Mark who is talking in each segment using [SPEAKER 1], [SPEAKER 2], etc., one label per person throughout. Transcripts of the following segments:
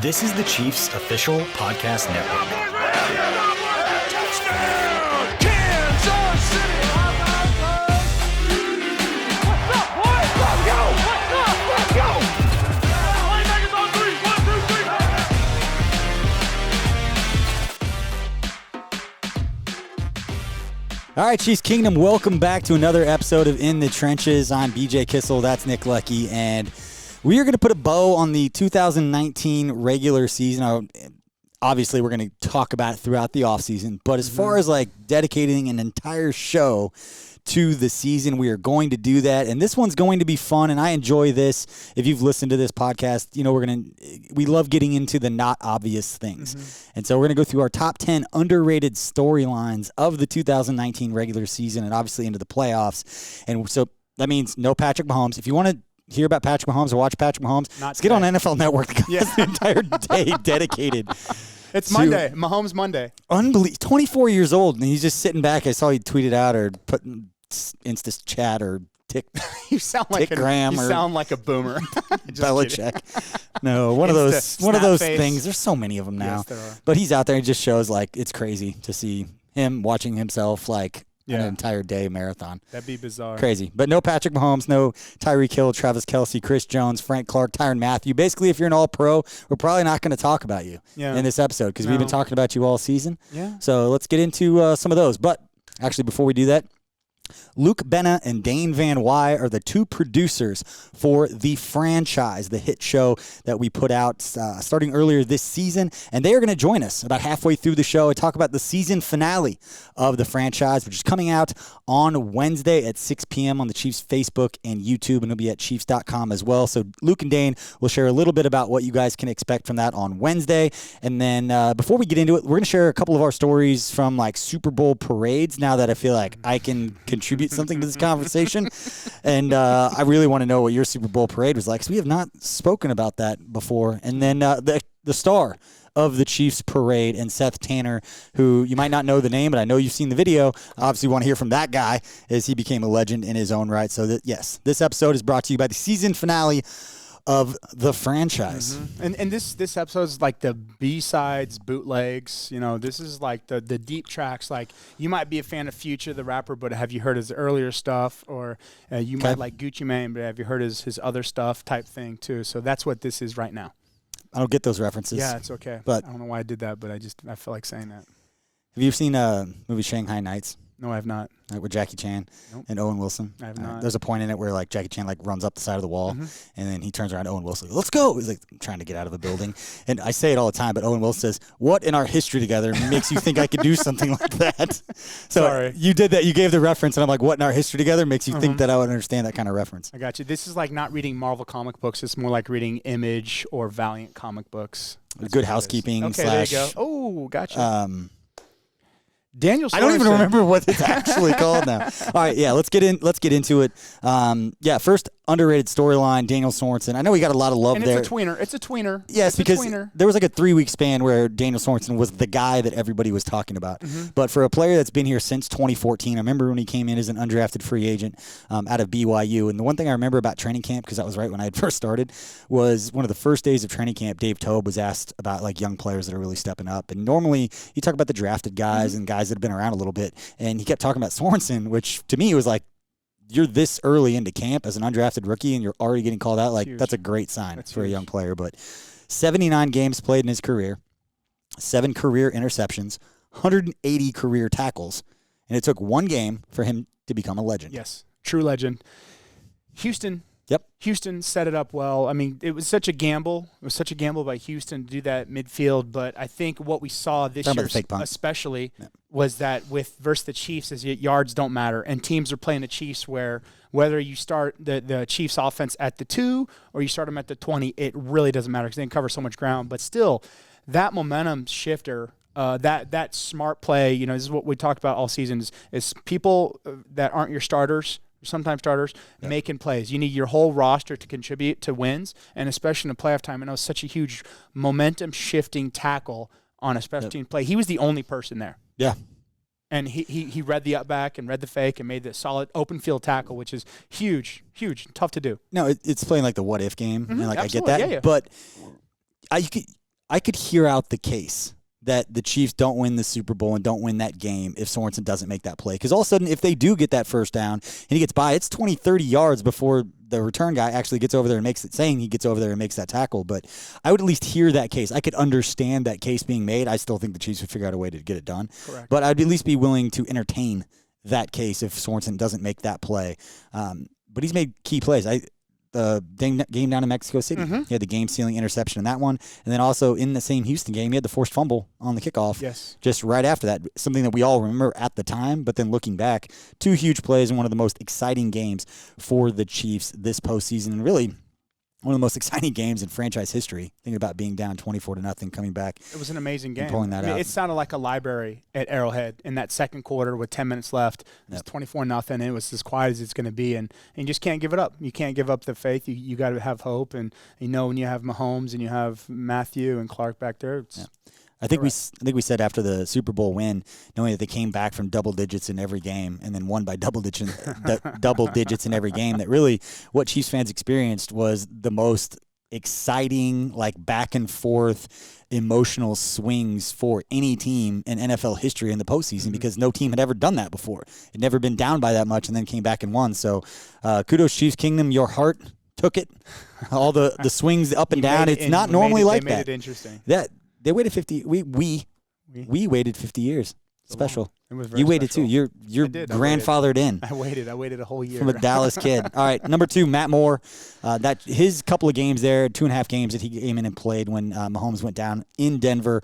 [SPEAKER 1] This is the Chiefs' official podcast network.
[SPEAKER 2] Touchdown, Kansas City! What's up, boys? Let's go! What's up? Let's go! Linebackers on three. 1, 2, 3.
[SPEAKER 3] All right, Chiefs Kingdom, welcome back to another episode of In the Trenches. I'm BJ Kissel, that's Nick Leckey, and we are going to put a bow on the 2019 regular season. Obviously, we're going to talk about it throughout the offseason, but as far as like dedicating an entire show to the season, we are going to do that, and this one's going to be fun, and I enjoy this. If you've listened to this podcast, you know we love getting into the not obvious things, and so we're going to go through our top 10 underrated storylines of the 2019 regular season, and obviously into the playoffs. And so that means no Patrick Mahomes. If you want to hear about Patrick Mahomes or watch Patrick Mahomes, let's get on NFL Network. The entire day dedicated.
[SPEAKER 4] It's Monday. Mahomes Monday.
[SPEAKER 3] Unbelievable. 24 years old, and he's just sitting back. I saw he tweeted out or put in Insta chat or
[SPEAKER 4] You sound like a boomer.
[SPEAKER 3] Belichick. No, one of those things. There's so many of them now.
[SPEAKER 4] Yes, there are.
[SPEAKER 3] But he's out there and just shows like it's crazy to see him watching himself like an entire day marathon.
[SPEAKER 4] That'd be bizarre.
[SPEAKER 3] Crazy. But no Patrick Mahomes, no Tyreek Hill, Travis Kelce, Chris Jones, Frank Clark, Tyrann Mathieu. Basically, if you're an all-pro, we're probably not going to talk about you in this episode because we've been talking about you all season.
[SPEAKER 4] Yeah.
[SPEAKER 3] So let's get into some of those. But actually, before we do that, Luke Benna and Dane Van Wy are the two producers for The Franchise, the hit show that we put out starting earlier this season. And they are going to join us about halfway through the show and talk about the season finale of The Franchise, which is coming out on Wednesday at 6 p.m. on the Chiefs Facebook and YouTube, and it'll be at Chiefs.com as well. So Luke and Dane will share a little bit about what you guys can expect from that on Wednesday. And then before we get into it, we're going to share a couple of our stories from like Super Bowl parades now that I feel like I can contribute something to this conversation. And I really want to know what your Super Bowl parade was like, because we have not spoken about that before. And then the star of the Chiefs parade and Seth Tanner, who you might not know the name, but I know you've seen the video. Obviously want to hear from that guy as he became a legend in his own right. So yes, this episode is brought to you by the season finale of The Franchise.
[SPEAKER 4] And this episode is like the B-sides, bootlegs. You know, this is like the deep tracks. Like, you might be a fan of Future, the rapper, but have you heard his earlier stuff? Or you might like Gucci Mane, but have you heard his other stuff type thing too? So that's what this is right now.
[SPEAKER 3] I don't get those references.
[SPEAKER 4] Yeah, it's okay.
[SPEAKER 3] But
[SPEAKER 4] I don't know why I did that, but I feel like saying that.
[SPEAKER 3] Have you seen a movie Shanghai Nights?
[SPEAKER 4] No, I have not.
[SPEAKER 3] With Jackie Chan and Owen Wilson.
[SPEAKER 4] I have not.
[SPEAKER 3] There's a point in it where like Jackie Chan like runs up the side of the wall, and then he turns around to Owen Wilson. Let's go. He's like trying to get out of a building, and I say it all the time, but Owen Wilson says, "What in our history together makes you think I could do something like that?" So
[SPEAKER 4] Sorry.
[SPEAKER 3] You did that. You gave the reference, and I'm like, "What in our history together makes you think that I would understand that kind of reference?"
[SPEAKER 4] I got you. This is like not reading Marvel comic books. It's more like reading Image or Valiant comic books. That's
[SPEAKER 3] Good Housekeeping.
[SPEAKER 4] Okay,
[SPEAKER 3] there
[SPEAKER 4] you go. Oh, gotcha. Daniel Sorensen.
[SPEAKER 3] I don't even remember what it's actually called now. All right, yeah, let's get into it. First underrated storyline, Daniel Sorensen. I know we got a lot of love
[SPEAKER 4] and
[SPEAKER 3] there.
[SPEAKER 4] It's a tweener.
[SPEAKER 3] Yes, because there was like a 3-week span where Daniel Sorensen was the guy that everybody was talking about. But for a player that's been here since 2014, I remember when he came in as an undrafted free agent out of BYU. And the one thing I remember about training camp, because that was right when I had first started, was one of the first days of training camp, Dave Tobe was asked about like young players that are really stepping up. And normally you talk about the drafted guys and guys that have been around a little bit. And he kept talking about Sorensen, which to me was like, you're this early into camp as an undrafted rookie and you're already getting called out. Like, that's a great sign for a young player. But 79 games played in his career, 7 career interceptions, 180 career tackles, and it took 1 game for him to become a legend.
[SPEAKER 4] Yes, true legend. Houston set it up well. I mean, it was such a gamble. It was such a gamble by Houston to do that midfield. But I think what we saw this year, especially, was that versus the Chiefs, is yards don't matter, and teams are playing the Chiefs where whether you start the Chiefs offense at the 2 or you start them at the 20, it really doesn't matter because they can cover so much ground. But still, that momentum shifter. That smart play, you know, this is what we talked about all season, is people that aren't your starters, sometimes starters, making plays. You need your whole roster to contribute to wins, and especially in the playoff time. I know it's such a huge momentum-shifting tackle on a special team play. He was the only person there.
[SPEAKER 3] Yeah.
[SPEAKER 4] And he read the up back and read the fake and made the solid open field tackle, which is huge, tough to do.
[SPEAKER 3] No, it's playing like the what-if game, and like I get
[SPEAKER 4] Absolutely.
[SPEAKER 3] that.
[SPEAKER 4] Yeah.
[SPEAKER 3] But I could hear out the case that the Chiefs don't win the Super Bowl and don't win that game if Sorensen doesn't make that play. Because all of a sudden, if they do get that first down and he gets by, it's 20, 30 yards before the return guy actually gets over there and makes it, saying he gets over there and makes that tackle. But I would at least hear that case. I could understand that case being made. I still think the Chiefs would figure out a way to get it done.
[SPEAKER 4] Correct.
[SPEAKER 3] But I'd at least be willing to entertain that case if Sorensen doesn't make that play. But he's made key plays. The game down in Mexico City, he had the game-sealing interception in that one. And then also in the same Houston game, he had the forced fumble on the kickoff.
[SPEAKER 4] Yes.
[SPEAKER 3] Just right after that, something that we all remember at the time, but then looking back, 2 huge plays in one of the most exciting games for the Chiefs this postseason, and really one of the most exciting games in franchise history. Thinking about being down 24-0, coming back.
[SPEAKER 4] It was an amazing game.
[SPEAKER 3] Pulling that out.
[SPEAKER 4] It sounded like a library at Arrowhead in that second quarter with 10 minutes left. It was 24-0. It was as quiet as it's going to be, and you just can't give it up. You can't give up the faith. You got to have hope, and when you have Mahomes and you have Matthew and Clark back there.
[SPEAKER 3] I think we said after the Super Bowl win, knowing that they came back from double digits in every game and then won by double digits in every game, that really what Chiefs fans experienced was the most exciting, like back and forth, emotional swings for any team in NFL history in the postseason, because no team had ever done that before. It never been down by that much and then came back and won. So kudos, Chiefs Kingdom. Your heart took it. All the swings up and down. It's not normally like that.
[SPEAKER 4] They made it interesting.
[SPEAKER 3] They waited 50. We waited 50 years. Special.
[SPEAKER 4] It was very
[SPEAKER 3] you waited
[SPEAKER 4] special.
[SPEAKER 3] too. You're grandfathered in.
[SPEAKER 4] I waited a whole year.
[SPEAKER 3] From a Dallas kid. All right, number 2, Matt Moore. That his couple of games there, 2.5 games that he came in and played when Mahomes went down in Denver,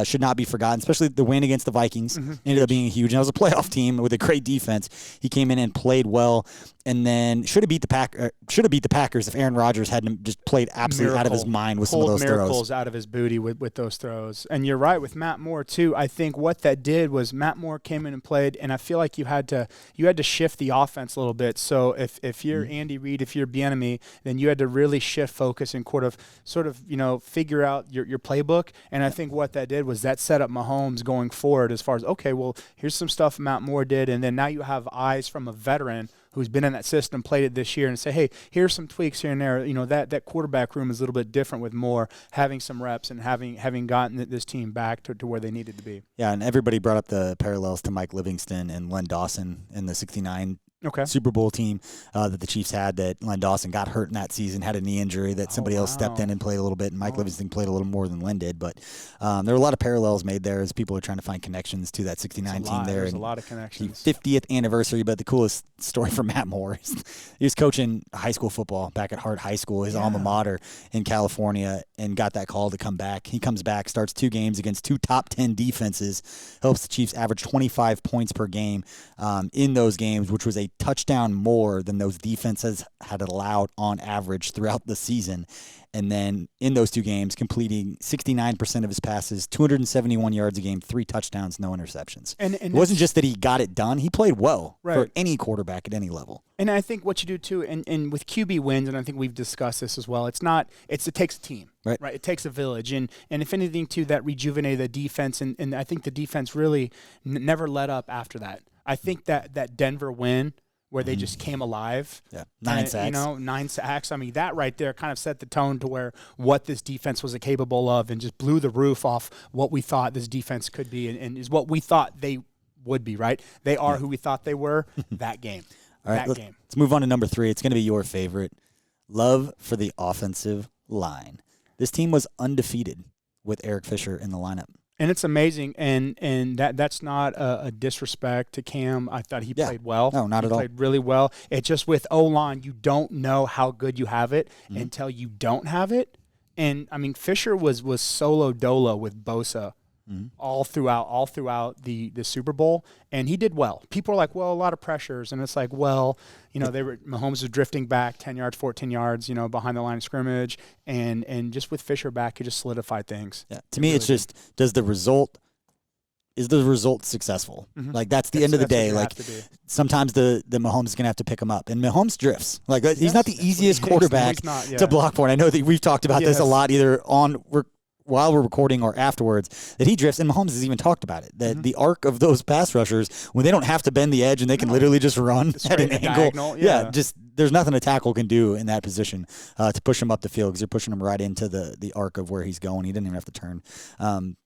[SPEAKER 3] should not be forgotten. Especially the win against the Vikings ended up being huge. And it was a playoff team with a great defense. He came in and played well, and then should have beat the Packers if Aaron Rodgers hadn't just played absolutely out of his mind with some of those
[SPEAKER 4] miracles
[SPEAKER 3] throws.
[SPEAKER 4] Out of his booty with those throws. And you're right with Matt Moore too. I think what that did was Matt Moore came in and played, and I feel like you had to shift the offense a little bit. So if you're Andy Reid, if you're Bieniemy, then you had to really shift focus and sort of figure out your playbook. And I think what that did was that set up Mahomes going forward as far as, okay, well, here's some stuff Matt Moore did, and then now you have eyes from a veteran who's been in that system, played it this year, and say, hey, here's some tweaks here and there. That quarterback room is a little bit different with Moore having some reps and having gotten this team back to where they needed to be.
[SPEAKER 3] Yeah, and everybody brought up the parallels to Mike Livingston and Len Dawson in the 69 Super Bowl team that the Chiefs had, that Len Dawson got hurt in that season, had a knee injury that somebody else stepped in and played a little bit, and Mike Livingston played a little more than Len did. But there were a lot of parallels made there as people are trying to find connections to that 69 team there.
[SPEAKER 4] There's a lot of connections.
[SPEAKER 3] 50th anniversary, but the coolest story for Matt Moore is he was coaching high school football back at Hart High School, his alma mater in California, and got that call to come back. He comes back, starts 2 games against 2 top 10 defenses, helps the Chiefs average 25 points per game in those games, which was a touchdown more than those defenses had allowed on average throughout the season. And then in those 2 games, completing 69% of his passes, 271 yards a game, 3 touchdowns, no interceptions. And it wasn't just that he got it done. He played well for any quarterback at any level.
[SPEAKER 4] And I think what you do too, and with QB wins, and I think we've discussed this as well, it takes a team. Right. It takes a village. And if anything, too, that rejuvenated the defense. And I think the defense really never let up after that. I think that Denver win, where they just came alive.
[SPEAKER 3] Yeah, 9 sacks.
[SPEAKER 4] 9 sacks. I mean, that right there kind of set the tone to where what this defense was capable of, and just blew the roof off what we thought this defense could be, and is what we thought they would be, right? They are who we thought they were that game.
[SPEAKER 3] All right, let's move on to number 3. It's going to be your favorite. Love for the offensive line. This team was undefeated with Eric Fisher in the lineup.
[SPEAKER 4] And it's amazing, and that's not a disrespect to Cam. I thought he played well.
[SPEAKER 3] No, not at all.
[SPEAKER 4] He played really well. It's just with O-line, you don't know how good you have it until you don't have it. And, I mean, Fisher was solo dolo with Bosa all throughout the Super Bowl, and he did well. People are like, well, a lot of pressures, and it's like, well, Mahomes was drifting back 10 yards, 14 yards, behind the line of scrimmage, and just with Fisher back, he just solidified things.
[SPEAKER 3] Yeah. To me, it's just, is the result successful? Like, that's the end of the day. Like, sometimes the Mahomes is going to have to pick him up, and Mahomes drifts. Like, he's not the easiest quarterback to block for. And I know that we've talked about this a lot, either while we're recording or afterwards, that he drifts, and Mahomes has even talked about it, that the arc of those pass rushers, when they don't have to bend the edge and they can literally just run at an angle, there's nothing a tackle can do in that position to push him up the field because you're pushing him right into the arc of where he's going. He didn't even have to turn.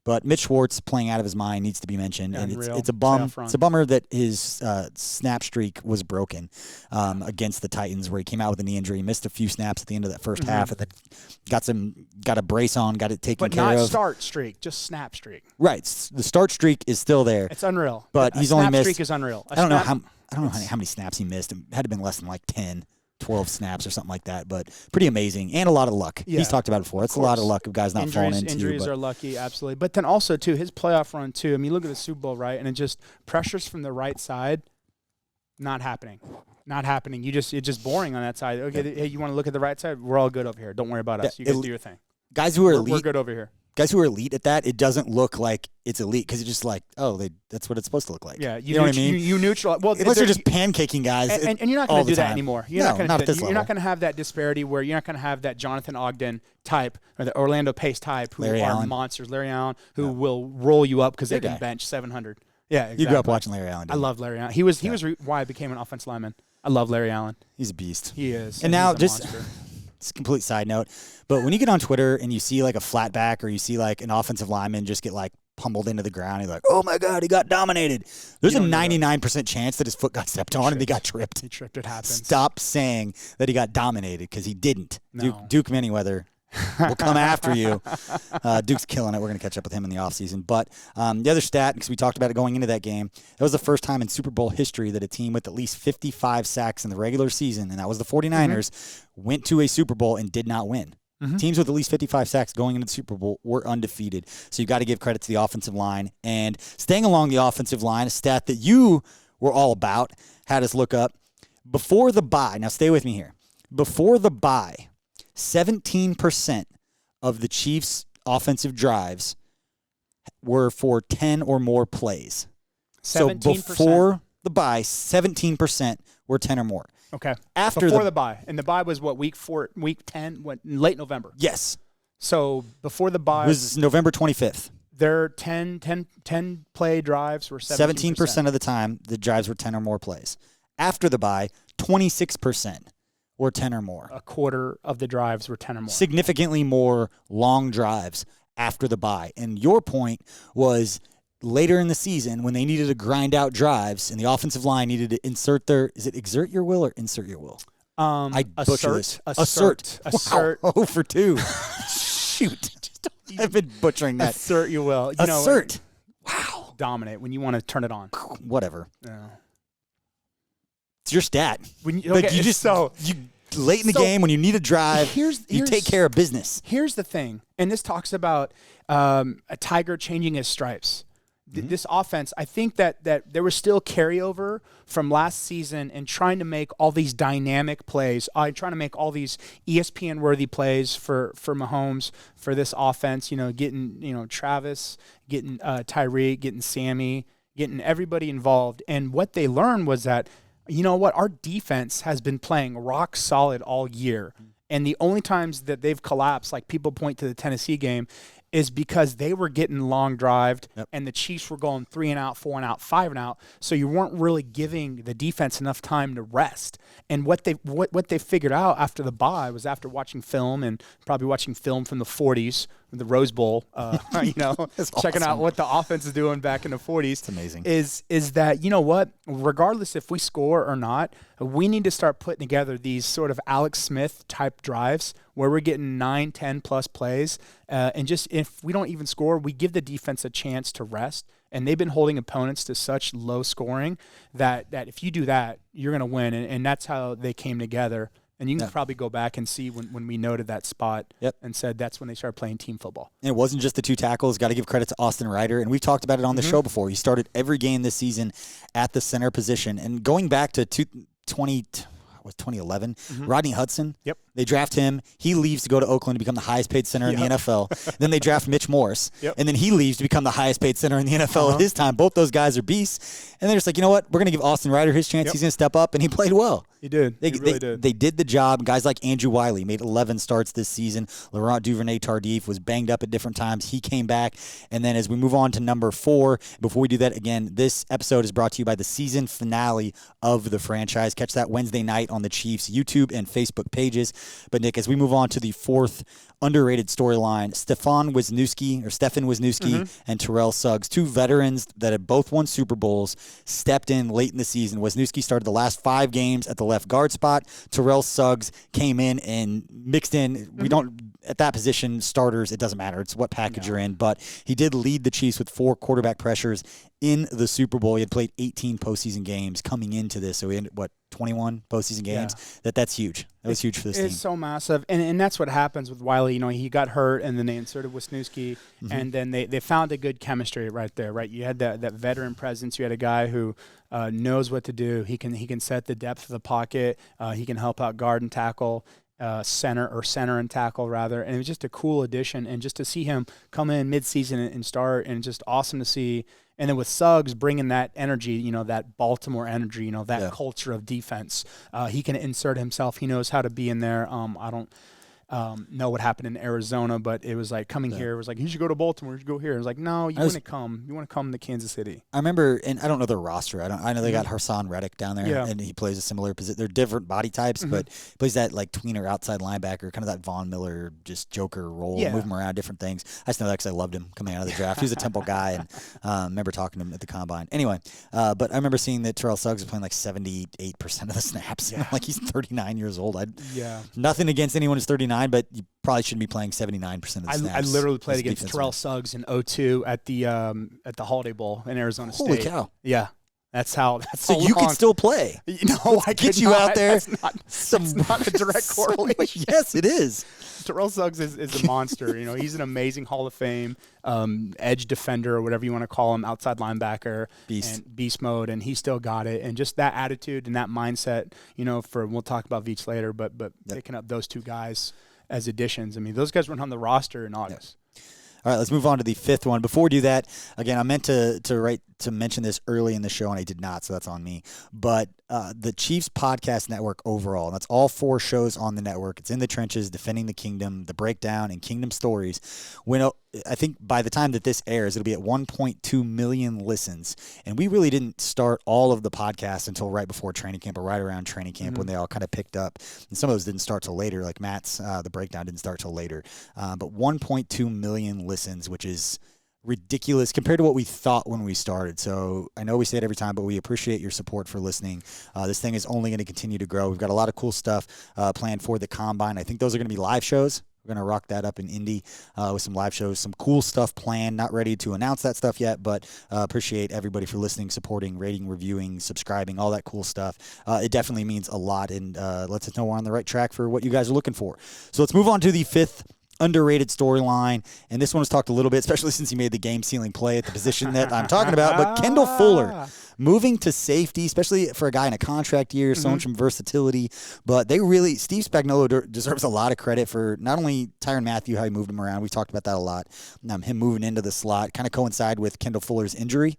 [SPEAKER 3] But Mitch Schwartz playing out of his mind needs to be mentioned, and it's a bum. It's a bummer that his snap streak was broken against the Titans, where he came out with a knee injury. He missed a few snaps at the end of that first half, and then got a brace on, got it taken care of.
[SPEAKER 4] But not start streak, just snap streak.
[SPEAKER 3] Right, the start streak is still there.
[SPEAKER 4] It's unreal.
[SPEAKER 3] But he's only missed.
[SPEAKER 4] Snap streak is unreal.
[SPEAKER 3] I don't know how many snaps he missed. It had to have been less than like 10. 12 snaps or something like that, but pretty amazing and a lot of luck. Yeah, he's talked about it before. It's a lot of luck of guys not falling into.
[SPEAKER 4] Injuries are lucky, absolutely. But then also, too, his playoff run, too. I mean, look at the Super Bowl, right? And it just pressures from the right side, not happening. Not happening. It's just boring on that side. Okay, hey, you want to look at the right side? We're all good over here. Don't worry about us. You guys do your thing.
[SPEAKER 3] Guys who are elite.
[SPEAKER 4] We're good over here.
[SPEAKER 3] Guys who are elite at that, it doesn't look like it's elite because it's just like, that's what it's supposed to look like.
[SPEAKER 4] Yeah,
[SPEAKER 3] you know what I mean?
[SPEAKER 4] You neutral. Well,
[SPEAKER 3] unless you're just pancaking guys,
[SPEAKER 4] and you're not going to do that anymore. You're not
[SPEAKER 3] at this level.
[SPEAKER 4] You're not going to have that disparity where you're not going to have that Jonathan Ogden type or the Orlando Pace type who
[SPEAKER 3] Larry
[SPEAKER 4] are
[SPEAKER 3] Allen.
[SPEAKER 4] monsters. Larry Allen, who will roll you up because they can bench 700. Yeah, exactly.
[SPEAKER 3] You grew up watching Larry Allen.
[SPEAKER 4] I love Larry Allen. He was why I became an offensive lineman. I love Larry Allen.
[SPEAKER 3] He's a beast.
[SPEAKER 4] He is.
[SPEAKER 3] And now
[SPEAKER 4] just.
[SPEAKER 3] It's a complete side note, but when you get on Twitter and you see like a flat back or you see like an offensive lineman just get like pummeled into the ground, you're like, oh my God, he got dominated. There's a 99% chance that his foot got stepped on and he got tripped.
[SPEAKER 4] He tripped. It happens.
[SPEAKER 3] Stop saying that he got dominated because he didn't.
[SPEAKER 4] No.
[SPEAKER 3] Duke Manyweather will come after you. Duke's killing it. We're going to catch up with him in the offseason. But the other stat, because we talked about it going into that game, that was the first time in Super Bowl history that a team with at least 55 sacks in the regular season, and that was the 49ers, went to a Super Bowl and did not win. Teams with at least 55 sacks going into the Super Bowl were undefeated. So you've got to give credit to the offensive line. And staying along the offensive line, a stat that you were all about, had us look up. Before the bye, now stay with me here. Before the bye, 17% of the Chiefs' offensive drives were for 10 or more plays. 17%? So before the bye, 17% were 10 or more.
[SPEAKER 4] Okay.
[SPEAKER 3] Before
[SPEAKER 4] the bye. And the bye was what, week 10, late November?
[SPEAKER 3] Yes.
[SPEAKER 4] So before the bye.
[SPEAKER 3] It was November 25th.
[SPEAKER 4] Their 10 play drives were 17%.
[SPEAKER 3] 17% of the time, the drives were 10 or more plays. After the bye, 26%. Or 10 or more.
[SPEAKER 4] A quarter of the drives were 10 or more.
[SPEAKER 3] Significantly more long drives after the bye. And your point was later in the season when they needed to grind out drives and the offensive line needed to exert your will or insert your will? I butcher this. Assert. Wow. 0 for 2. Shoot. I've been butchering that.
[SPEAKER 4] Assert your will.
[SPEAKER 3] Assert. Wow.
[SPEAKER 4] Dominate when you want to turn it on.
[SPEAKER 3] Whatever.
[SPEAKER 4] Yeah.
[SPEAKER 3] It's your stat.
[SPEAKER 4] You
[SPEAKER 3] late in the game when you need a drive, you take care of business.
[SPEAKER 4] Here's the thing, and this talks about a tiger changing his stripes. This offense, I think that there was still carryover from last season and trying to make all these dynamic plays, trying to make all these ESPN-worthy plays for Mahomes, for this offense, getting Travis, getting Tyreek, getting Sammy, getting everybody involved. And what they learned was that, you know what, our defense has been playing rock solid all year. And the only times that they've collapsed, like people point to the Tennessee game, is because they were getting long drived and the Chiefs were going 3 and out, 4 and out, 5 and out. So you weren't really giving the defense enough time to rest. And what they figured out after the bye was, after watching film and probably watching film from the 40s, the Rose Bowl, checking out what the offense is doing back in the 40s.
[SPEAKER 3] It's amazing.
[SPEAKER 4] Is that, you know what, regardless if we score or not, we need to start putting together these sort of Alex Smith type drives where we're getting 9, 10 plus plays. And just if we don't even score, we give the defense a chance to rest. And they've been holding opponents to such low scoring that if you do that, you're going to win. And that's how they came together. And you can probably go back and see when we noted that spot and said that's when they started playing team football. And
[SPEAKER 3] it wasn't just the 2 tackles. Got to give credit to Austin Ryder. And we've talked about it on the show before. He started every game this season at the center position. And going back to 2011, Rodney Hudson, They draft him. He leaves to go to Oakland to become the highest paid center in the NFL. Then they draft Mitch Morse. And then he leaves to become the highest paid center in the NFL at his time. Both those guys are beasts. And they're just like, you know what? We're going to give Austin Ryder his chance. He's going to step up. And he played well.
[SPEAKER 4] He did. He really did.
[SPEAKER 3] They did the job. Guys like Andrew Wiley made 11 starts this season. Laurent Duvernay-Tardif was banged up at different times. He came back. And then as we move on to number 4, before we do that, again, this episode is brought to you by the season finale of the franchise. Catch that Wednesday night on the Chiefs YouTube and Facebook pages. But, Nick, as we move on to the 4th underrated storyline, Stefan Wisniewski and Terrell Suggs, 2 veterans that had both won Super Bowls, stepped in late in the season. Wisniewski started the last 5 games at the left guard spot. Terrell Suggs came in and mixed in. We don't, at that position, starters, it doesn't matter. It's what package you're in. But he did lead the Chiefs with 4 quarterback pressures in the Super Bowl. He had played 18 postseason games coming into this. So he ended, 21 postseason games? Yeah. That's huge. That was huge for this team.
[SPEAKER 4] It's so massive. And that's what happens with Wiley. You know, he got hurt, and then they inserted Wisniewski, and then they found a good chemistry right there, right? You had that veteran presence. You had a guy who knows what to do. He can set the depth of the pocket. He can help out guard and tackle. Center and tackle rather, and it was just a cool addition, and just to see him come in mid-season and start, and just awesome to see. And then with Suggs bringing that energy, you know, that Baltimore energy, you know, that culture of defense, he can insert himself. He knows how to be in there. I don't know what happened in Arizona, but it was like coming here. It was like, you should go to Baltimore. You should go here. It was like, no, you want to come. You want to come to Kansas City.
[SPEAKER 3] I remember, and I don't know their roster. I know they got Hassan Reddick down there, and he plays a similar position. They're different body types, but he plays that like tweener outside linebacker, kind of that Von Miller, just joker role, move him around, different things. I just know that because I loved him coming out of the draft. He was a Temple guy, and remember talking to him at the Combine. Anyway, but I remember seeing that Terrell Suggs was playing like 78% of the snaps. Yeah. Like he's 39 years old. Nothing against anyone who's 39, but you probably shouldn't be playing 79% of the snaps.
[SPEAKER 4] I literally played against Terrell Suggs in 2002 at the Holiday Bowl in Arizona State.
[SPEAKER 3] Holy cow!
[SPEAKER 4] Yeah, that's how.
[SPEAKER 3] So you could still play.
[SPEAKER 4] No, I
[SPEAKER 3] get you out there.
[SPEAKER 4] That's not a direct correlation.
[SPEAKER 3] Yes, it is.
[SPEAKER 4] Terrell Suggs is a monster. You know, he's an amazing Hall of Fame edge defender or whatever you want to call him, outside linebacker, beast mode, and he still got it. And just that attitude and that mindset. You know, we'll talk about Veach later, but picking up those 2 guys as additions. I mean, those guys weren't on the roster in August.
[SPEAKER 3] All right, let's move on to the 5th one. Before we do that, again, I meant to mention this early in the show, and I did not, so that's on me. But the Chiefs Podcast Network overall, and that's all 4 shows on the network. It's In the Trenches, Defending the Kingdom, The Breakdown, and Kingdom Stories. I think by the time that this airs, it'll be at 1.2 million listens. And we really didn't start all of the podcasts until right before training camp or right around training camp when they all kind of picked up. And some of those didn't start till later, like Matt's The Breakdown didn't start till later. But 1.2 million listens, which is ridiculous compared to what we thought when we started. So I know we say it every time, but we appreciate your support for listening. This thing is only going to continue to grow. We've got a lot of cool stuff planned for the Combine. I think those are going to be live shows. We're going to rock that up in Indy with some live shows, some cool stuff planned. Not ready to announce that stuff yet, but appreciate everybody for listening, supporting, rating, reviewing, subscribing, all that cool stuff. It definitely means a lot and lets us know we're on the right track for what you guys are looking for. So let's move on to the 5th underrated storyline, and this one was talked a little bit, especially since he made the game-sealing play at the position that I'm talking about, but Kendall Fuller moving to safety, especially for a guy in a contract year, so much versatility, but Steve Spagnuolo deserves a lot of credit for not only Tyrann Mathieu, how he moved him around, we've talked about that a lot, him moving into the slot, kind of coincide with Kendall Fuller's injury,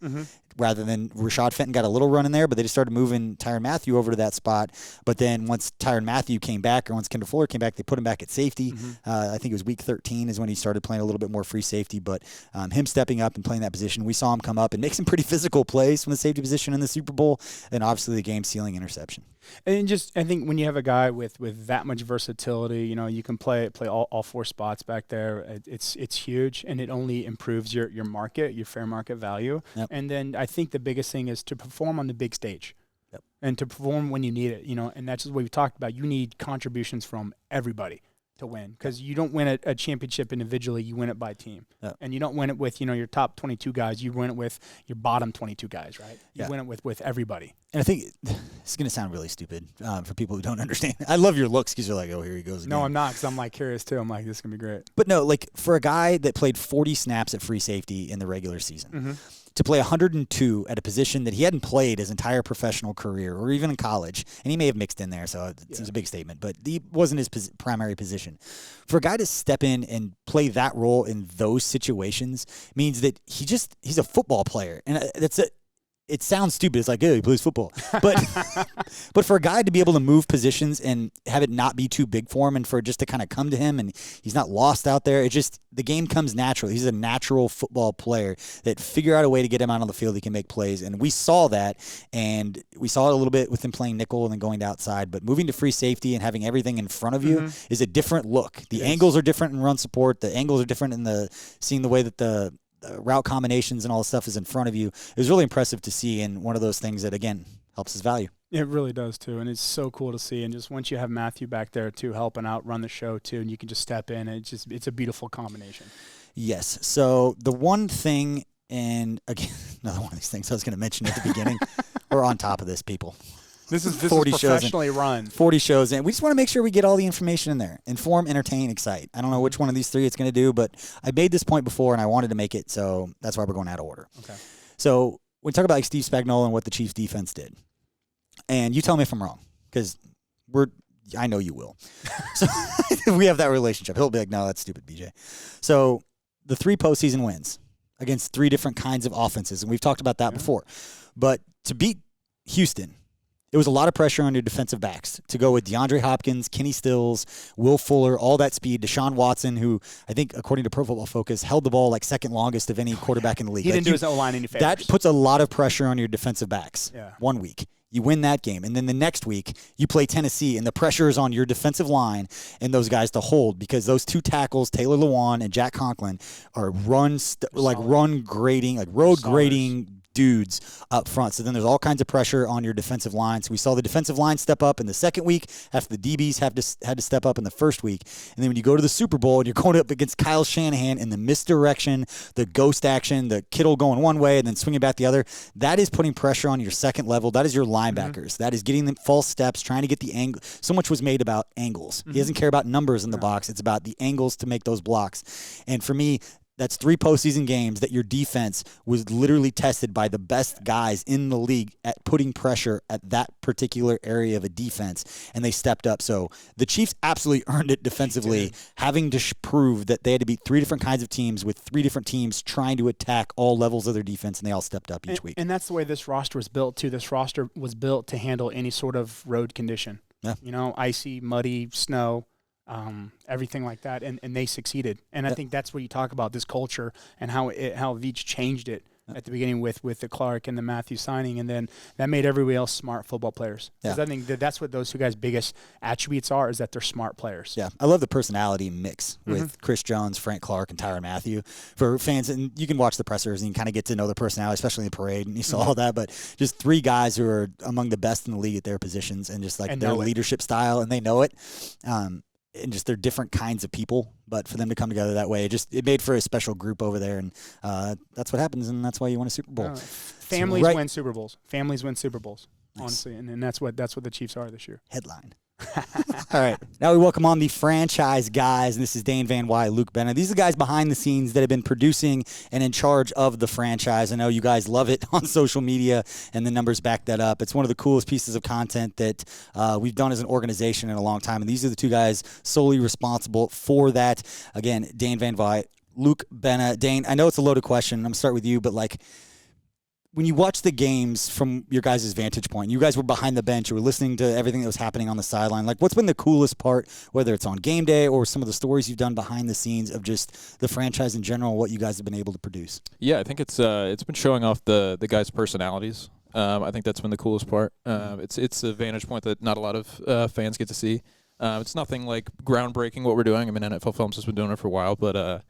[SPEAKER 3] rather than Rashad Fenton got a little run in there, but they just started moving Tyrann Mathieu over to that spot. But then once Tyrann Mathieu came back, or once Kendall Fuller came back, they put him back at safety. I think it was week 13 is when he started playing a little bit more free safety. But him stepping up and playing that position, we saw him come up and make some pretty physical plays from the safety position in the Super Bowl, and obviously the game-sealing interception.
[SPEAKER 4] And just, I think when you have a guy with that much versatility, you know, you can play all 4 spots back there. It's huge, and it only improves your market, your fair market value. Yep. And then I think the biggest thing is to perform on the big stage. Yep. And to perform when you need it, you know, and that's just what we've talked about. You need contributions from everybody to win, because you don't win a championship individually, you win it by team. Yep. And you don't win it with, you know, your top 22 guys, you win it with your bottom 22 guys, right? You win it with everybody.
[SPEAKER 3] And I think it's going to sound really stupid for people who don't understand. I love your looks because you're like, oh, here he goes again.
[SPEAKER 4] No, I'm not, because I'm like curious too. I'm like, this is going to be great.
[SPEAKER 3] But no, like for a guy that played 40 snaps at free safety in the regular season, to play 102 at a position that he hadn't played his entire professional career or even in college, and he may have mixed in there, so it's a big statement, but he wasn't his primary position. For a guy to step in and play that role in those situations means that he's a football player, and it sounds stupid. It's like, he plays football. But but for a guy to be able to move positions and have it not be too big for him and for it just to kind of come to him and he's not lost out there, the game comes naturally. He's a natural football player that figure out a way to get him out on the field. He can make plays. And we saw that, and we saw it a little bit with him playing nickel and then going to outside. But moving to free safety and having everything in front of you is a different look. The angles are different in run support. The angles are different in seeing the way that the route combinations and all the stuff is in front of you. It was really impressive to see, and one of those things that, again, helps his value.
[SPEAKER 4] It really does, too, and it's so cool to see. And just once you have Matthew back there, too, helping out, run the show, too, and you can just step in, and it's a beautiful combination.
[SPEAKER 3] Yes. So the one thing, and again, another one of these things I was going to mention at the beginning, we're on top of this, people.
[SPEAKER 4] This is professionally run.
[SPEAKER 3] 40 shows in. We just want to make sure we get all the information in there. Inform, entertain, excite. I don't know which one of these three it's going to do, but I made this point before, and I wanted to make it, so that's why we're going out of order. Okay. So we talk about like Steve Spagnuolo and what the Chiefs defense did. And you tell me if I'm wrong, because I know you will. So we have that relationship. He'll be like, no, that's stupid, BJ. So the 3 postseason wins against 3 different kinds of offenses, and we've talked about that before. But to beat Houston, it was a lot of pressure on your defensive backs to go with DeAndre Hopkins, Kenny Stills, Will Fuller, all that speed. Deshaun Watson, who I think, according to Pro Football Focus, held the ball like second longest of any quarterback in the league.
[SPEAKER 4] He didn't do his O-line any favors.
[SPEAKER 3] That puts a lot of pressure on your defensive backs. 1 week. You win that game, and then the next week you play Tennessee, and the pressure is on your defensive line and those guys to hold, because those 2 tackles, Taylor Lewan and Jack Conklin, are road grading dudes up front. So then there's all kinds of pressure on your defensive line. So we saw the defensive line step up in the second week after the DBs had to step up in the first week. And then when you go to the Super Bowl and you're going up against Kyle Shanahan in the misdirection, the ghost action, the Kittle going one way and then swinging back the other, that is putting pressure on your second level. That is your linebackers. That is getting them false steps, trying to get the angle. So much was made about angles. He doesn't care about numbers in the box. It's about the angles to make those blocks. And for me, that's 3 postseason games that your defense was literally tested by the best guys in the league at putting pressure at that particular area of a defense, and they stepped up. So the Chiefs absolutely earned it defensively, having to prove that they had to beat 3 different kinds of teams with 3 different teams trying to attack all levels of their defense, and they all stepped up each week.
[SPEAKER 4] And that's the way this roster was built, too. This roster was built to handle any sort of road condition. Yeah. Icy, muddy, snow. Everything like that, and they succeeded. And I think that's what you talk about, this culture and how Veach changed it at the beginning with the Clark and the Matthew signing, and then that made everybody else smart football players. Because I think that's what those 2 guys' biggest attributes are, is that they're smart players.
[SPEAKER 3] Yeah, I love the personality mix with Chris Jones, Frank Clark, and Tyrann Mathieu. For fans, and you can watch the pressers and you kind of get to know the personality, especially in the parade, and you saw all that, but just 3 guys who are among the best in the league at their positions, and just like their leadership style, and they know it. And just they're different kinds of people, but for them to come together that way, it made for a special group over there, and that's what happens, and that's why you win a Super Bowl.
[SPEAKER 4] Families win Super Bowls. Families win Super Bowls, honestly, and that's what the Chiefs are this year.
[SPEAKER 3] Headline. All right. Now we welcome on the franchise guys, and this is Dane Van Wy, Luke Bennett. These are the guys behind the scenes that have been producing and in charge of the franchise. I know you guys love it on social media, and the numbers back that up. It's one of the coolest pieces of content that we've done as an organization in a long time, and these are the 2 guys solely responsible for that. Again, Dane Van Wy, Luke Bennett. Dane, I know it's a loaded question. I'm going to start with you, but when you watch the games from your guys' vantage point, you guys were behind the bench, you were listening to everything that was happening on the sideline. What's been the coolest part, whether it's on game day or some of the stories you've done behind the scenes of just the franchise in general, what you guys have been able to produce?
[SPEAKER 5] Yeah, I think it's been showing off the guys' personalities. I think that's been the coolest part. It's a vantage point that not a lot of fans get to see. It's nothing like groundbreaking what we're doing. I mean, NFL Films has been doing it for a while, but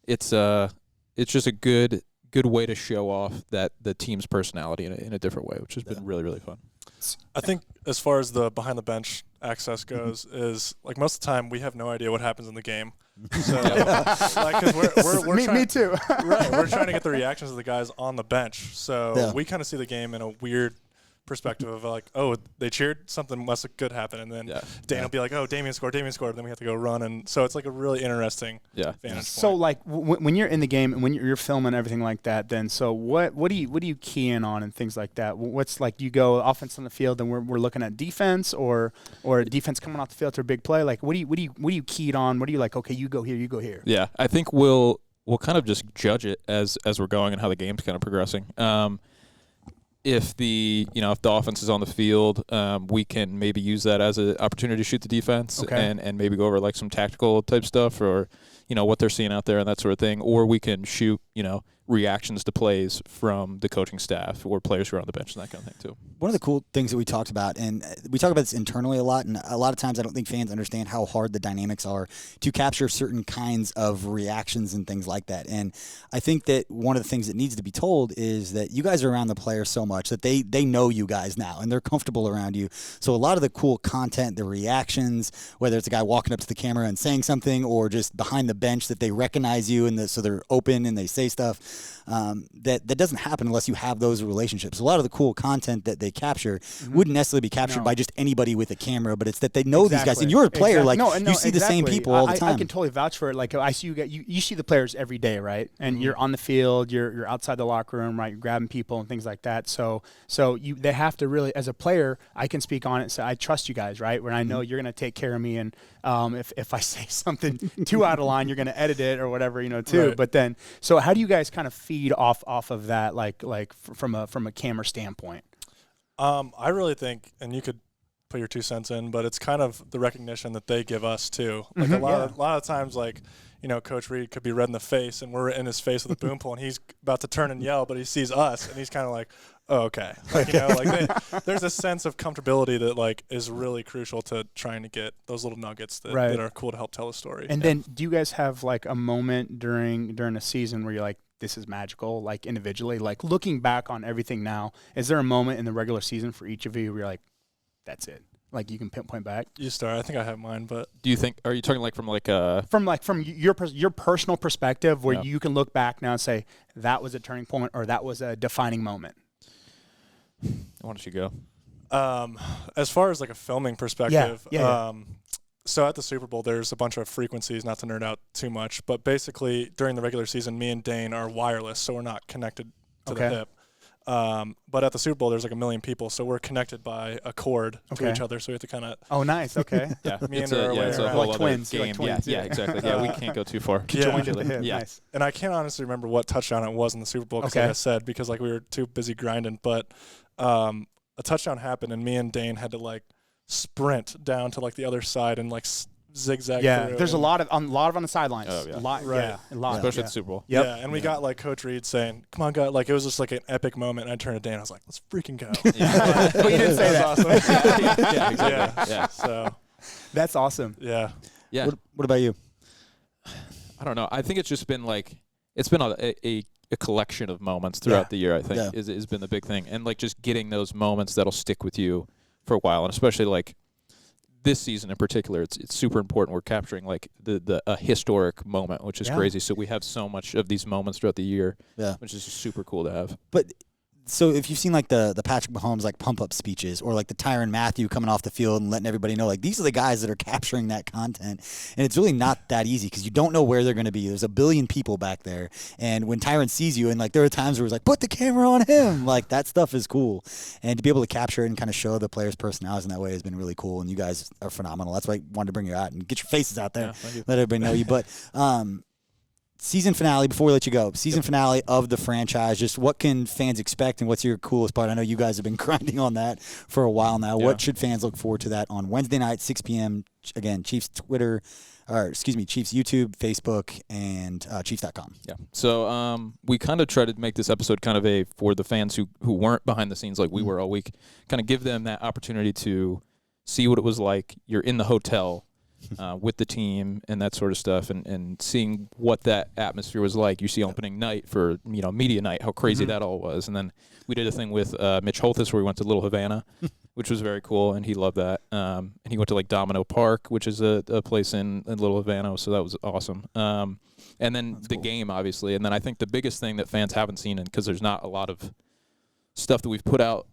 [SPEAKER 5] it's just a good way to show off the team's personality in a different way, which has been really, really fun.
[SPEAKER 6] I think as far as the behind the bench access goes, is most of the time we have no idea what happens in the game. So, because we're
[SPEAKER 4] me too.
[SPEAKER 6] Right, we're trying to get the reactions of the guys on the bench. So we kind of see the game in a weird perspective of like, oh, they cheered, something must have good happen, and then Dan will be like, oh, Damian scored, and then we have to go run, and so it's like a really interesting vantage point.
[SPEAKER 4] So like when you're in the game and when you're filming everything like that, then so what do you key in on and things like that? What's like, do you go offense on the field and we're looking at defense or defense coming off the field to a big play? Like what do you key it on? What do you like? Okay, you go here, you go here.
[SPEAKER 5] Yeah, I think we'll kind of just judge it as we're going and how the game's kind of progressing. If the offense is on the field, we can maybe use that as an opportunity to shoot the defense and maybe go over like some tactical type stuff or what they're seeing out there and that sort of thing. Or we can shoot reactions to plays from the coaching staff or players who are on the bench and that kind of thing too.
[SPEAKER 3] One of the cool things that we talked about, and we talk about this internally a lot, and a lot of times I don't think fans understand how hard the dynamics are to capture certain kinds of reactions and things like that. And I think that one of the things that needs to be told is that you guys are around the players so much that they know you guys now and they're comfortable around you. So a lot of the cool content, the reactions, whether it's a guy walking up to the camera and saying something or just behind the bench that they recognize you and so they're open and they say stuff, that doesn't happen unless you have those relationships. A lot of the cool content that they capture wouldn't necessarily be captured by just anybody with a camera, but it's that they know these guys. And you're a player, you see the same people all the time.
[SPEAKER 4] I can totally vouch for it. Like I see you see the players every day, right? And you're on the field, you're outside the locker room, right? You're grabbing people and things like that. So they have to really, as a player, I can speak on it and say, I trust you guys, right? When I know you're going to take care of me, and if I say something too out of line, you're going to edit it or whatever, too. Right. But then, so how do you guys kind of feed off of that, like from a camera standpoint?
[SPEAKER 6] I really think, and you could put your 2 cents in, but it's kind of the recognition that they give us too. Like a lot of times, like Coach Reed could be red in the face, and we're in his face with a boom pole, and he's about to turn and yell, but he sees us, and he's kind of like, oh, okay, there's a sense of comfortability that like is really crucial to trying to get those little nuggets that are cool to help tell a story.
[SPEAKER 4] And then, do you guys have like a moment during a season where you're like, this is magical, like individually, like looking back on everything now, is there a moment in the regular season for each of you where you're like, that's it? Like you can pinpoint back.
[SPEAKER 6] You start. I think I have mine, but
[SPEAKER 5] do you think? Are you talking like
[SPEAKER 4] from your personal perspective, where you can look back now and say that was a turning point or that was a defining moment?
[SPEAKER 5] Why don't you go?
[SPEAKER 6] As far as like a filming perspective, so at the Super Bowl, there's a bunch of frequencies, not to nerd out too much, but basically during the regular season, me and Dane are wireless, so we're not connected to the hip. But at the Super Bowl, there's like 1 million people, so we're connected by a cord to each other, so we have to kind of...
[SPEAKER 4] Oh, nice, okay.
[SPEAKER 6] meander our way
[SPEAKER 5] around.
[SPEAKER 6] It's a
[SPEAKER 5] whole
[SPEAKER 4] like twins.
[SPEAKER 5] Game.
[SPEAKER 4] Like twins.
[SPEAKER 5] Yeah, exactly. Yeah, we can't go too far.
[SPEAKER 4] Joined at the hip.
[SPEAKER 5] Yeah.
[SPEAKER 4] Nice.
[SPEAKER 6] And I can't honestly remember what touchdown it was in the Super Bowl, because like I said, because like we were too busy grinding, but a touchdown happened, and me and Dane had to like sprint down to like the other side and like zigzag.
[SPEAKER 4] Yeah,
[SPEAKER 6] through
[SPEAKER 4] there's a lot on the sidelines.
[SPEAKER 5] Oh, yeah.
[SPEAKER 4] A lot,
[SPEAKER 6] right.
[SPEAKER 4] A lot,
[SPEAKER 5] especially at the Super Bowl.
[SPEAKER 4] Yep.
[SPEAKER 6] Yeah, and we got like Coach Reed saying, "Come on, guys!" Like it was just like an epic moment. And I turned to Dan. I was like, "Let's freaking go!"
[SPEAKER 4] But you didn't say that.
[SPEAKER 6] Awesome.
[SPEAKER 5] Yeah, exactly. Yeah.
[SPEAKER 6] So
[SPEAKER 4] that's awesome.
[SPEAKER 6] Yeah.
[SPEAKER 3] What about you?
[SPEAKER 5] I don't know. I think it's just been like it's been a collection of moments throughout the year. I think has been the big thing, and like just getting those moments that'll stick with you for a while, and especially like this season in particular, it's super important. We're capturing like a historic moment, which is crazy. So we have so much of these moments throughout the year, which is just super cool to have.
[SPEAKER 3] But so if you've seen like the Patrick Mahomes like pump up speeches, or like the Tyrann Mathieu coming off the field and letting everybody know like these are the guys that are capturing that content, and it's really not that easy because you don't know where they're going to be. There's 1 billion people back there, and when Tyrann sees you, and like there are times where it's like put the camera on him, like that stuff is cool, and to be able to capture it and kind of show the players' personalities in that way has been really cool. And you guys are phenomenal. That's why I wanted to bring you out and get your faces out there, let everybody know you. But season finale, before we let you go, season finale of the franchise, just what can fans expect and what's your coolest part? I know you guys have been grinding on that for a while now. What should fans look forward to that on Wednesday night, 6 p.m.? Again, Chiefs YouTube, Facebook, and Chiefs.com.
[SPEAKER 5] Yeah. So we kind of try to make this episode kind of for the fans who weren't behind the scenes like we were all week, kind of give them that opportunity to see what it was like. You're in the hotel with the team and that sort of stuff, and seeing what that atmosphere was like. You see opening night for media night, how crazy that all was, and then we did a thing with Mitch Holthus where we went to Little Havana, which was very cool, and he loved that. And he went to like Domino Park, which is a place in Little Havana, so that was awesome. And then the game, obviously, and then I think the biggest thing that fans haven't seen, and because there's not a lot of stuff that we've put out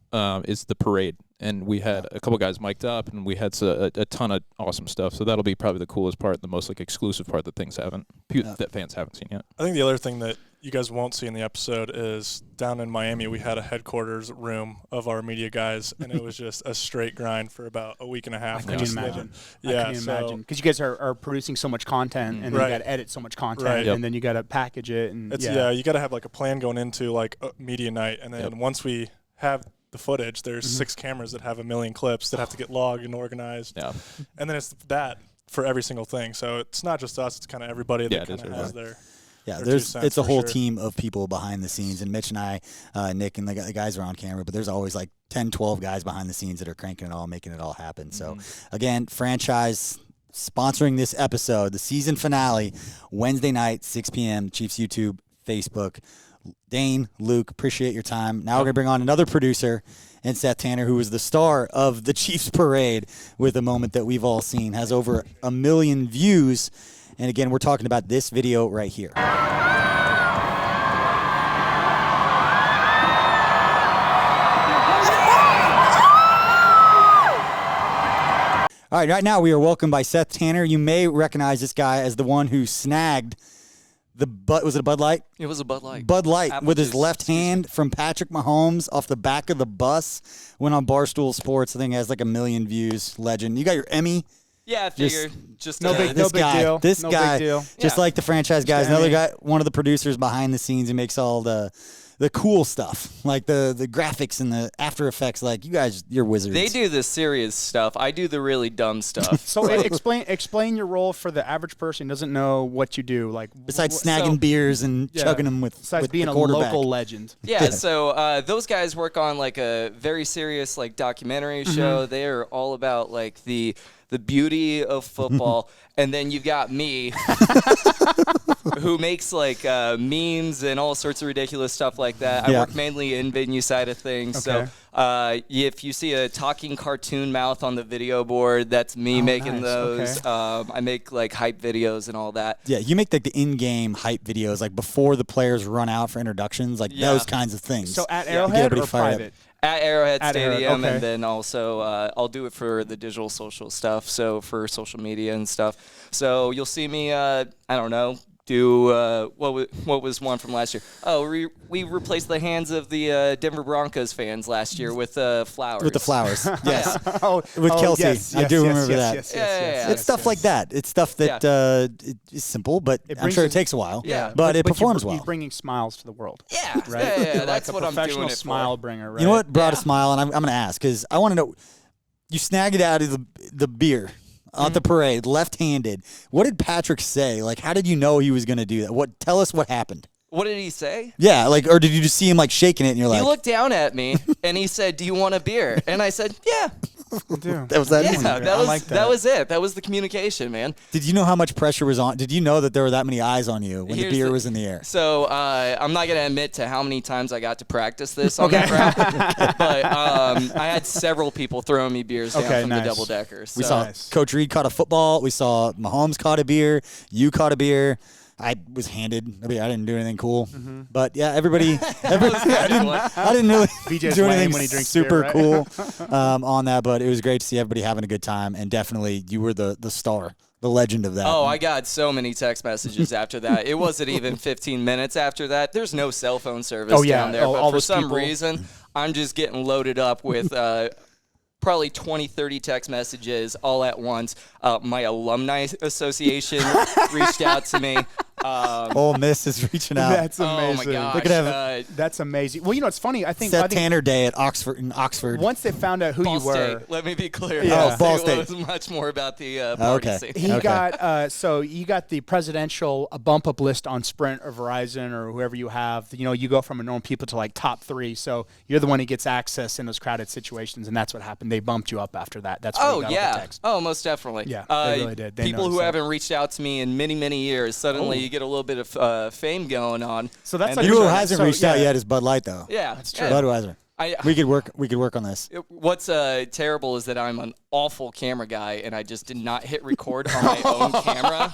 [SPEAKER 5] is the parade. And we had a couple guys mic'd up, and we had a ton of awesome stuff. So that'll be probably the coolest part, the most like exclusive part that that fans haven't seen yet.
[SPEAKER 6] I think the other thing that you guys won't see in the episode is down in Miami, we had a headquarters room of our media guys, and it was just a straight grind for about a week and a half.
[SPEAKER 4] I couldn't imagine.
[SPEAKER 6] Yeah,
[SPEAKER 4] I couldn't imagine. Because you guys are producing so much content, and then you got to edit so much content, and then you got to package it. And
[SPEAKER 6] you got to have like a plan going into like media night, and then once we have the footage, there's 6 cameras that have 1 million clips that have to get logged and organized. Yeah. And then it's that for every single thing. So it's not just us, it's kind of everybody that kind of has their
[SPEAKER 3] it's a whole team of people behind the scenes, and Mitch and I, Nick and the guys are on camera, but there's always like 10, 12 guys behind the scenes that are cranking it all, making it all happen. So again, franchise sponsoring this episode, the season finale, Wednesday night, 6 p.m., Chiefs YouTube, Facebook. Dane, Luke, appreciate your time. Now we're going to bring on another producer, and Seth Tanner, who was the star of the Chiefs parade with a moment that we've all seen, has over 1 million views. And again, we're talking about this video right here. All right now we are welcomed by Seth Tanner. You may recognize this guy as the one who snagged was it a Bud Light?
[SPEAKER 7] It was a Bud Light.
[SPEAKER 3] Bud Light with his left hand from Patrick Mahomes off the back of the bus. Went on Barstool Sports. I think it has like 1 million views. Legend. You got your Emmy.
[SPEAKER 7] Yeah, I figured. Just
[SPEAKER 4] no big deal.
[SPEAKER 3] This
[SPEAKER 4] no
[SPEAKER 3] guy,
[SPEAKER 4] big deal.
[SPEAKER 3] Just like the franchise guys. Another guy, one of the producers behind the scenes who makes all the cool stuff, like the graphics and the After Effects. Like you guys, you're wizards.
[SPEAKER 7] They do the serious stuff. I do the really dumb stuff.
[SPEAKER 4] So explain your role for the average person who doesn't know what you do. Like
[SPEAKER 3] besides snagging beers and chugging them
[SPEAKER 4] besides being
[SPEAKER 3] a
[SPEAKER 4] local legend.
[SPEAKER 7] Yeah. So those guys work on like a very serious like documentary show. They are all about like the beauty of football. And then you've got me, who makes like memes and all sorts of ridiculous stuff like that. I work mainly in venue side of things. Okay. So if you see a talking cartoon mouth on the video board, that's me making those. Okay. I make like hype videos and all that.
[SPEAKER 3] Yeah, you make like the in-game hype videos, like before the players run out for introductions, like those kinds of things.
[SPEAKER 4] So at Arrowhead or private?
[SPEAKER 7] At Arrowhead Stadium, and then also I'll do it for the digital social stuff, so for social media and stuff. So you'll see me, I don't know, do what was one from last year? Oh, we replaced the hands of the Denver Broncos fans last year with flowers.
[SPEAKER 3] With the flowers, yes. With Kelsey,
[SPEAKER 4] yes,
[SPEAKER 3] I do remember that.
[SPEAKER 4] Yes,
[SPEAKER 3] it's stuff like that. It's stuff that is simple, but I'm sure it takes a while.
[SPEAKER 7] Yeah,
[SPEAKER 3] but it performs well.
[SPEAKER 4] You're bringing smiles to the world.
[SPEAKER 7] Yeah,
[SPEAKER 4] right.
[SPEAKER 7] Yeah, that's what I'm doing.
[SPEAKER 4] Professional smile bringer. Right?
[SPEAKER 3] You know what brought a smile, and I'm going to ask because I want to know. You snagged it out of the beer. At the parade, left-handed. What did Patrick say? Like, how did you know he was going to do that? Tell us what happened.
[SPEAKER 7] What did he say?
[SPEAKER 3] Yeah, like, or did you just see him like shaking it and you're like?
[SPEAKER 7] He looked down at me and he said, "Do you want a beer?" And I said, "Yeah."
[SPEAKER 3] That was that easy.
[SPEAKER 7] That was it. That was the communication, man.
[SPEAKER 3] Did you know how much pressure was on? Did you know that there were that many eyes on you when the beer was in the air?
[SPEAKER 7] So I'm not going to admit to how many times I got to practice this on that route, but I had several people throwing me beers down from the double deckers. So.
[SPEAKER 3] We saw Coach Reed caught a football. We saw Mahomes caught a beer. You caught a beer. I was handed. I didn't do anything cool, but yeah, everybody I didn't really
[SPEAKER 4] BJ's
[SPEAKER 3] do anything
[SPEAKER 4] when he drinks
[SPEAKER 3] super
[SPEAKER 4] beer, right?
[SPEAKER 3] cool on that. But it was great to see everybody having a good time, and definitely you were the star, the legend of that.
[SPEAKER 7] Oh, I got so many text messages after that. It wasn't even 15 minutes after that. There's no cell phone service down there, but for some reason, I'm just getting loaded up with. Probably 20, 30 text messages all at once. My alumni association reached out to me.
[SPEAKER 3] Ole Miss is reaching out.
[SPEAKER 4] That's amazing.
[SPEAKER 7] Oh my gosh.
[SPEAKER 3] Look at
[SPEAKER 4] that's amazing. Well, you know, it's funny. I think
[SPEAKER 3] Seth Tanner Day at Oxford.
[SPEAKER 4] Once they found out who
[SPEAKER 7] Ball
[SPEAKER 4] you were,
[SPEAKER 7] State. Let me be clear.
[SPEAKER 3] Yeah. Ball State.
[SPEAKER 7] It was much more about the party scene.
[SPEAKER 4] He got so you got the presidential bump up list on Sprint or Verizon or whoever you have. You know, you go from unknown people to like top 3. So you're the one who gets access in those crowded situations, and that's what happened. They bumped you up after that. That's where you got all the text.
[SPEAKER 7] Oh, most definitely.
[SPEAKER 4] Yeah, they really did.
[SPEAKER 7] People who haven't reached out to me in many, many years, suddenly you get a little bit of fame going on.
[SPEAKER 3] So that's like, you know who hasn't reached out yet is Bud Light, though.
[SPEAKER 7] Yeah, that's true.
[SPEAKER 3] Budweiser. We could work on this.
[SPEAKER 7] What's terrible is that I'm an awful camera guy, and I just did not hit record on my own camera.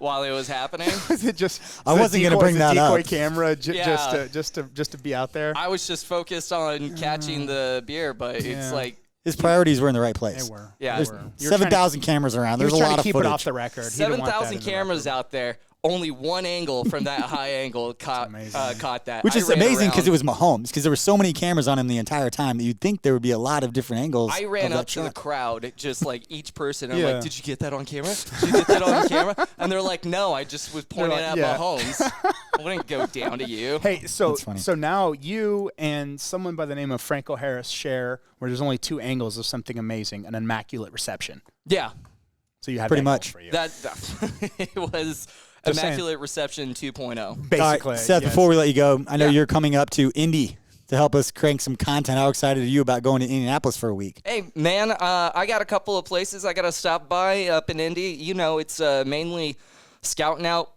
[SPEAKER 7] while it was happening.
[SPEAKER 4] Was it just?
[SPEAKER 3] I wasn't going to bring that
[SPEAKER 4] decoy
[SPEAKER 3] up.
[SPEAKER 4] camera
[SPEAKER 7] Yeah.
[SPEAKER 4] just to be out there.
[SPEAKER 7] I was just focused on catching the beer, but it's
[SPEAKER 4] Yeah.
[SPEAKER 7] like
[SPEAKER 3] His priorities were in the right place.
[SPEAKER 4] They were.
[SPEAKER 7] Yeah.
[SPEAKER 3] There's
[SPEAKER 7] They were.
[SPEAKER 3] 7,000 cameras around.
[SPEAKER 4] He was
[SPEAKER 3] There's a
[SPEAKER 4] trying
[SPEAKER 3] lot
[SPEAKER 4] to
[SPEAKER 3] of
[SPEAKER 4] keep
[SPEAKER 3] footage.
[SPEAKER 4] it off the record. He didn't want that
[SPEAKER 7] 7,000
[SPEAKER 4] in the
[SPEAKER 7] cameras
[SPEAKER 4] record.
[SPEAKER 7] out there. Only one angle from that high angle caught that.
[SPEAKER 3] Which
[SPEAKER 7] I
[SPEAKER 3] is
[SPEAKER 7] ran
[SPEAKER 3] amazing because
[SPEAKER 7] around-
[SPEAKER 3] it was Mahomes, because there were so many cameras on him the entire time that you'd think there would be a lot of different angles.
[SPEAKER 7] I ran
[SPEAKER 3] of
[SPEAKER 7] up
[SPEAKER 3] that
[SPEAKER 7] to the
[SPEAKER 3] shot.
[SPEAKER 7] crowd, just like each person. I'm
[SPEAKER 4] Yeah.
[SPEAKER 7] like, "Did you get that on camera? Did you get that on camera?" And they're like, "No, I just was pointing
[SPEAKER 4] like,
[SPEAKER 7] at
[SPEAKER 4] yeah.
[SPEAKER 7] Mahomes. I wouldn't go down to you."
[SPEAKER 4] Hey, so
[SPEAKER 3] That's funny.
[SPEAKER 4] so now you and someone by the name of Franco Harris share where there's only 2 angles of something amazing, an immaculate reception.
[SPEAKER 7] Yeah,
[SPEAKER 4] So you have
[SPEAKER 3] Pretty
[SPEAKER 4] that goal
[SPEAKER 3] much.
[SPEAKER 4] for you.
[SPEAKER 7] that it was
[SPEAKER 4] Just saying.
[SPEAKER 7] immaculate reception 2.0.
[SPEAKER 4] Basically,
[SPEAKER 3] All right, Seth,
[SPEAKER 4] yes.
[SPEAKER 3] before we let you go, I know
[SPEAKER 7] Yeah.
[SPEAKER 3] you're coming up to Indy to help us crank some content. How excited are you about going to Indianapolis for a week?
[SPEAKER 7] Hey, man, I got a couple of places I got to stop by up in Indy. You know, it's mainly scouting out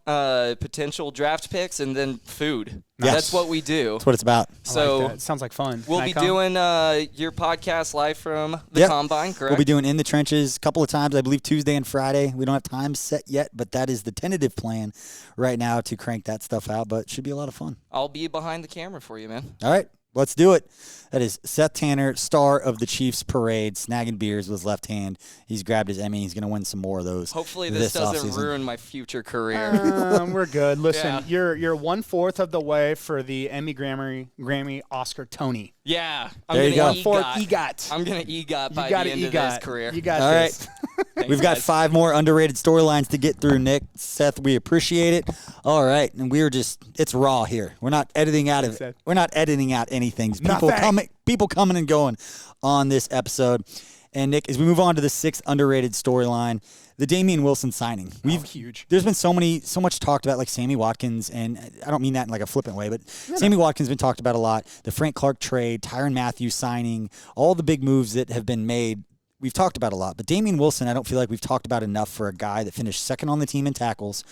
[SPEAKER 7] potential draft picks and then food.
[SPEAKER 3] Yes.
[SPEAKER 7] That's what we do.
[SPEAKER 3] That's what it's about.
[SPEAKER 4] I
[SPEAKER 7] So
[SPEAKER 4] like that. It sounds like fun.
[SPEAKER 7] we'll
[SPEAKER 4] Can I
[SPEAKER 7] be
[SPEAKER 4] come?
[SPEAKER 7] doing your podcast live from the
[SPEAKER 3] Yep.
[SPEAKER 7] Combine, correct?
[SPEAKER 3] We'll be doing In the Trenches a couple of times, I believe Tuesday and Friday. We don't have times set yet, but that is the tentative plan right now to crank that stuff out, but it should be a lot of fun.
[SPEAKER 7] I'll be behind the camera for you, man.
[SPEAKER 3] All right, let's do it. That is Seth Tanner, star of the Chiefs parade, snagging beers with his left hand. He's grabbed his Emmy. He's going to win some more of those.
[SPEAKER 7] Hopefully this doesn't
[SPEAKER 3] offseason.
[SPEAKER 7] ruin my future career.
[SPEAKER 4] We're good. Listen,
[SPEAKER 7] Yeah.
[SPEAKER 4] you're 1/4 of the way for the Emmy, Grammy, Oscar, Tony.
[SPEAKER 7] Yeah.
[SPEAKER 3] There you go.
[SPEAKER 7] I'm
[SPEAKER 4] For
[SPEAKER 7] gonna
[SPEAKER 4] EGOT.
[SPEAKER 7] I'm going to EGOT by
[SPEAKER 4] You got
[SPEAKER 7] the
[SPEAKER 4] it,
[SPEAKER 7] end of
[SPEAKER 4] EGOT.
[SPEAKER 7] this career.
[SPEAKER 4] You got
[SPEAKER 3] All
[SPEAKER 4] this.
[SPEAKER 7] Thanks,
[SPEAKER 3] We've got
[SPEAKER 7] guys.
[SPEAKER 3] 5 more underrated storylines to get through, Nick. Seth, we appreciate it. All right, and it's raw here. We're not editing out of it. We're not editing out anything. People coming and going on this episode. And Nick, as we move on to the 6th underrated storyline, the Damian Wilson signing.
[SPEAKER 4] Huge.
[SPEAKER 3] There's been so much talked about, like Sammy Watkins, and I don't mean that in like a flippant way, but Sammy Watkins has been talked about a lot. The Frank Clark trade, Tyrann Mathieu signing, all the big moves that have been made, we've talked about a lot. But Damian Wilson, I don't feel like we've talked about enough for a guy that finished 2nd on the team in tackles,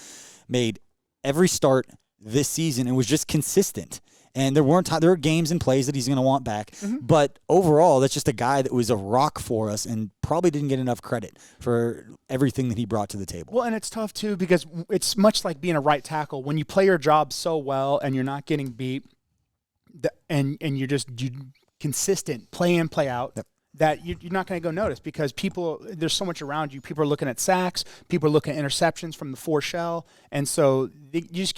[SPEAKER 3] made every start this season, and was just consistent. And there were games and plays that he's going to want back. But overall, that's just a guy that was a rock for us and probably didn't get enough credit for everything that he brought to the table.
[SPEAKER 4] Well, and it's tough, too, because it's much like being a right tackle. When you play your job so well and you're not getting beat, and you're consistent, play in, play out, that you're not going to go notice because there's so much around you. People are looking at sacks. People are looking at interceptions from the 4 shell. And so you just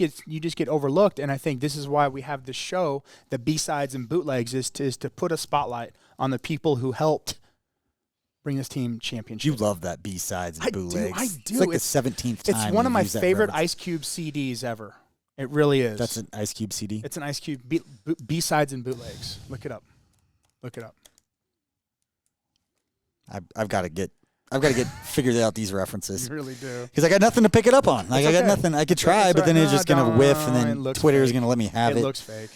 [SPEAKER 4] get overlooked. And I think this is why we have this show, the B-sides and bootlegs, is to put a spotlight on the people who helped bring this team championship.
[SPEAKER 3] You love that B-sides and bootlegs.
[SPEAKER 4] I do.
[SPEAKER 3] It's like the 17th time.
[SPEAKER 4] It's one of my
[SPEAKER 3] you've used that
[SPEAKER 4] favorite
[SPEAKER 3] reference.
[SPEAKER 4] Ice Cube CDs ever. It really is.
[SPEAKER 3] That's an Ice Cube CD?
[SPEAKER 4] It's an Ice Cube B-sides and bootlegs. Look it up. Look it up.
[SPEAKER 3] I've got to get figured out these references.
[SPEAKER 4] You really do.
[SPEAKER 3] Because I got nothing to pick it up on. Like
[SPEAKER 4] It's
[SPEAKER 3] I got
[SPEAKER 4] okay.
[SPEAKER 3] nothing. I could try, but then it's just going to whiff, and then Twitter is going to let me have it.
[SPEAKER 4] It looks fake.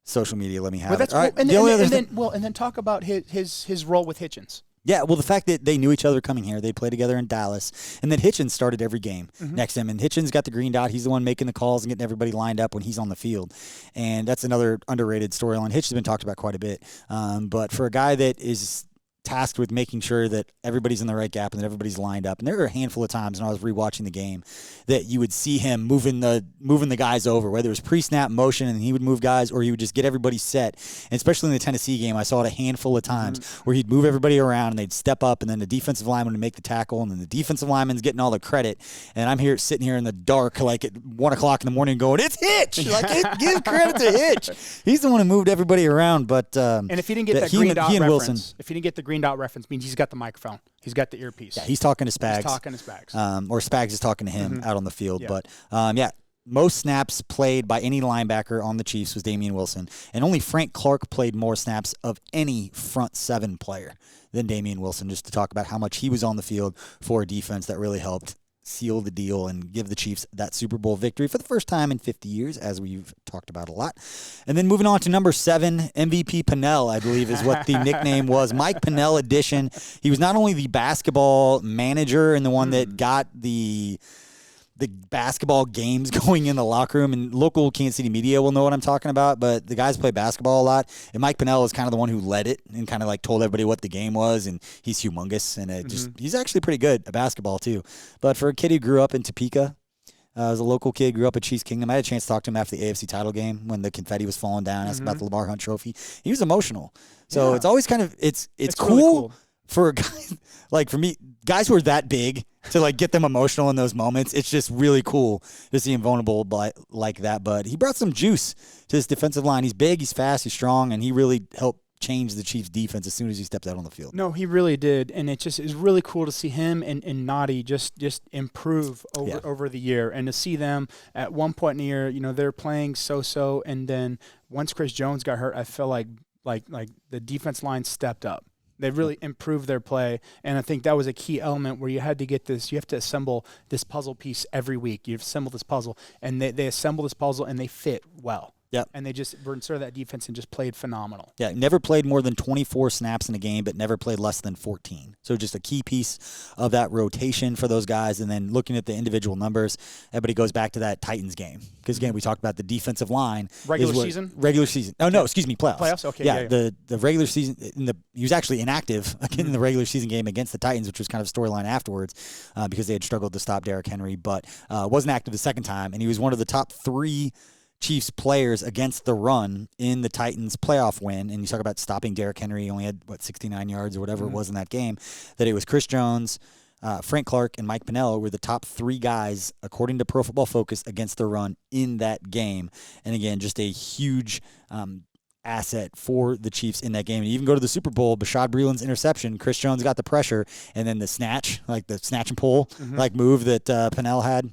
[SPEAKER 3] Social media let me have
[SPEAKER 4] But
[SPEAKER 3] it.
[SPEAKER 4] that's
[SPEAKER 3] All right.
[SPEAKER 4] and,
[SPEAKER 3] The only other
[SPEAKER 4] and
[SPEAKER 3] thing-
[SPEAKER 4] then talk about his role with Hitchens.
[SPEAKER 3] Yeah, well, the fact that they knew each other coming here, they played together in Dallas, and that Hitchens started every game next to him. And Hitchens got the green dot. He's the one making the calls and getting everybody lined up when he's on the field. And that's another underrated storyline. Hitch has been talked about quite a bit. But for a guy that is tasked with making sure that everybody's in the right gap and that everybody's lined up. And there were a handful of times when I was rewatching the game that you would see him moving the guys over, whether it was pre-snap motion and he would move guys or he would just get everybody set. And especially in the Tennessee game, I saw it a handful of times where he'd move everybody around and they'd step up and then the defensive lineman would make the tackle and then the defensive lineman's getting all the credit. And I'm sitting here in the dark like at 1 o'clock in the morning going, it's Hitch! Like, give credit to Hitch. He's the one who moved everybody around. But
[SPEAKER 4] and if he didn't get that green dot
[SPEAKER 3] and
[SPEAKER 4] reference,
[SPEAKER 3] Wilson,
[SPEAKER 4] if he didn't get the green dot reference, means he's got the microphone. He's got the earpiece.
[SPEAKER 3] Yeah, he's talking to Spags.
[SPEAKER 4] He's talking to Spags.
[SPEAKER 3] Or Spags is talking to him out on the field.
[SPEAKER 4] Yeah.
[SPEAKER 3] But, most snaps played by any linebacker on the Chiefs was Damian Wilson. And only Frank Clark played more snaps of any front seven player than Damian Wilson, just to talk about how much he was on the field for a defense that really helped seal the deal and give the Chiefs that Super Bowl victory for the first time in 50 years, as we've talked about a lot. And then moving on to number 7, MVP Pennel, I believe is what the nickname was. Mike Pennel edition. He was not only the basketball manager and the one that got the basketball games going in the locker room, and local Kansas City media will know what I'm talking about, but the guys play basketball a lot, and Mike Pennel is kind of the one who led it and kind of like told everybody what the game was, and he's humongous, and he's actually pretty good at basketball too. But for a kid who grew up in Topeka, As a local kid, grew up at Chiefs Kingdom. I had a chance to talk to him after the AFC title game when the confetti was falling down. Asked about the Lamar Hunt trophy. He was emotional. So it's always kind of it's cool,
[SPEAKER 4] really cool
[SPEAKER 3] for a guy like for me, guys who are that big to like get them emotional in those moments. It's just really cool to see him vulnerable like that. But he brought some juice to this defensive line. He's big, he's fast, he's strong, and he really helped change the Chiefs' defense as soon as he stepped out on the field.
[SPEAKER 4] No, he really did, and it just is really cool to see him and Noddy just improve over the year, and to see them at one point in the year, they're playing so, and then once Chris Jones got hurt, I felt like the defense line stepped up. They really improved their play, and I think that was a key element where you had to get this. You have to assemble this puzzle piece every week. You assemble this puzzle, and they assemble this puzzle, and they fit well.
[SPEAKER 3] Yeah,
[SPEAKER 4] and they just were inserted that defense and just played phenomenal.
[SPEAKER 3] Yeah, never played more than 24 snaps in a game, but never played less than 14. So just a key piece of that rotation for those guys. And then looking at the individual numbers, everybody goes back to that Titans game. Because, again, we talked about the defensive line.
[SPEAKER 4] Regular season?
[SPEAKER 3] Regular season. Oh, no, excuse me, playoffs.
[SPEAKER 4] Playoffs? Okay,
[SPEAKER 3] yeah. The regular season, he was actually inactive in the regular season game against the Titans, which was kind of a storyline afterwards because they had struggled to stop Derrick Henry, but wasn't active the second time. And he was one of the top 3 Chiefs players against the run in the Titans playoff win. And you talk about stopping Derrick Henry. He only had, 69 yards or whatever it was in that game. That it was Chris Jones, Frank Clark, and Mike Pennel were the top 3 guys, according to Pro Football Focus, against the run in that game. And again, just a huge asset for the Chiefs in that game. And you even go to the Super Bowl, Bashaud Breeland's interception, Chris Jones got the pressure, and then the snatch, like the snatch and pull, move that Pennel had,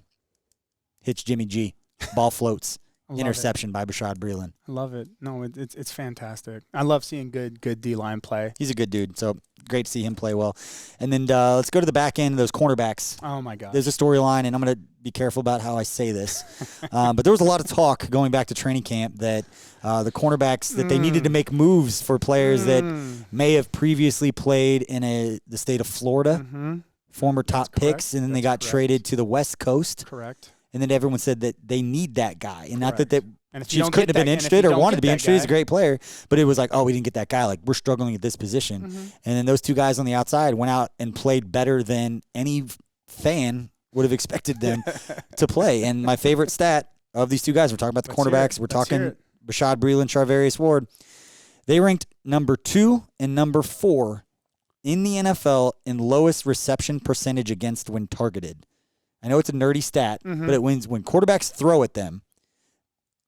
[SPEAKER 3] hits Jimmy G. Ball floats. Interception by Bashaud Breeland.
[SPEAKER 4] I love it. No, it's fantastic. I love seeing good D-line play.
[SPEAKER 3] He's a good dude, so great to see him play well. And then let's go to the back end of those cornerbacks.
[SPEAKER 4] Oh, my God.
[SPEAKER 3] There's a storyline, and I'm going to be careful about how I say this. But there was a lot of talk going back to training camp that the cornerbacks, that they needed to make moves for players that may have previously played in the state of Florida, former top picks, and then they got traded to the West Coast.
[SPEAKER 4] Correct.
[SPEAKER 3] And then everyone said that they need that guy. And not that
[SPEAKER 4] Chiefs
[SPEAKER 3] couldn't have been interested or wanted to be interested. He's a great player. But it was like, oh, we didn't get that guy. Like, we're struggling at this position. And then those 2 guys on the outside went out and played better than any fan would have expected them to play. And my favorite stat of these 2 guys, we're talking about the cornerbacks. We're talking Bashaud Breeland, Charvarius Ward. They ranked number 2 and number 4 in the NFL in lowest reception percentage against when targeted. I know it's a nerdy stat, but it wins when quarterbacks throw at them.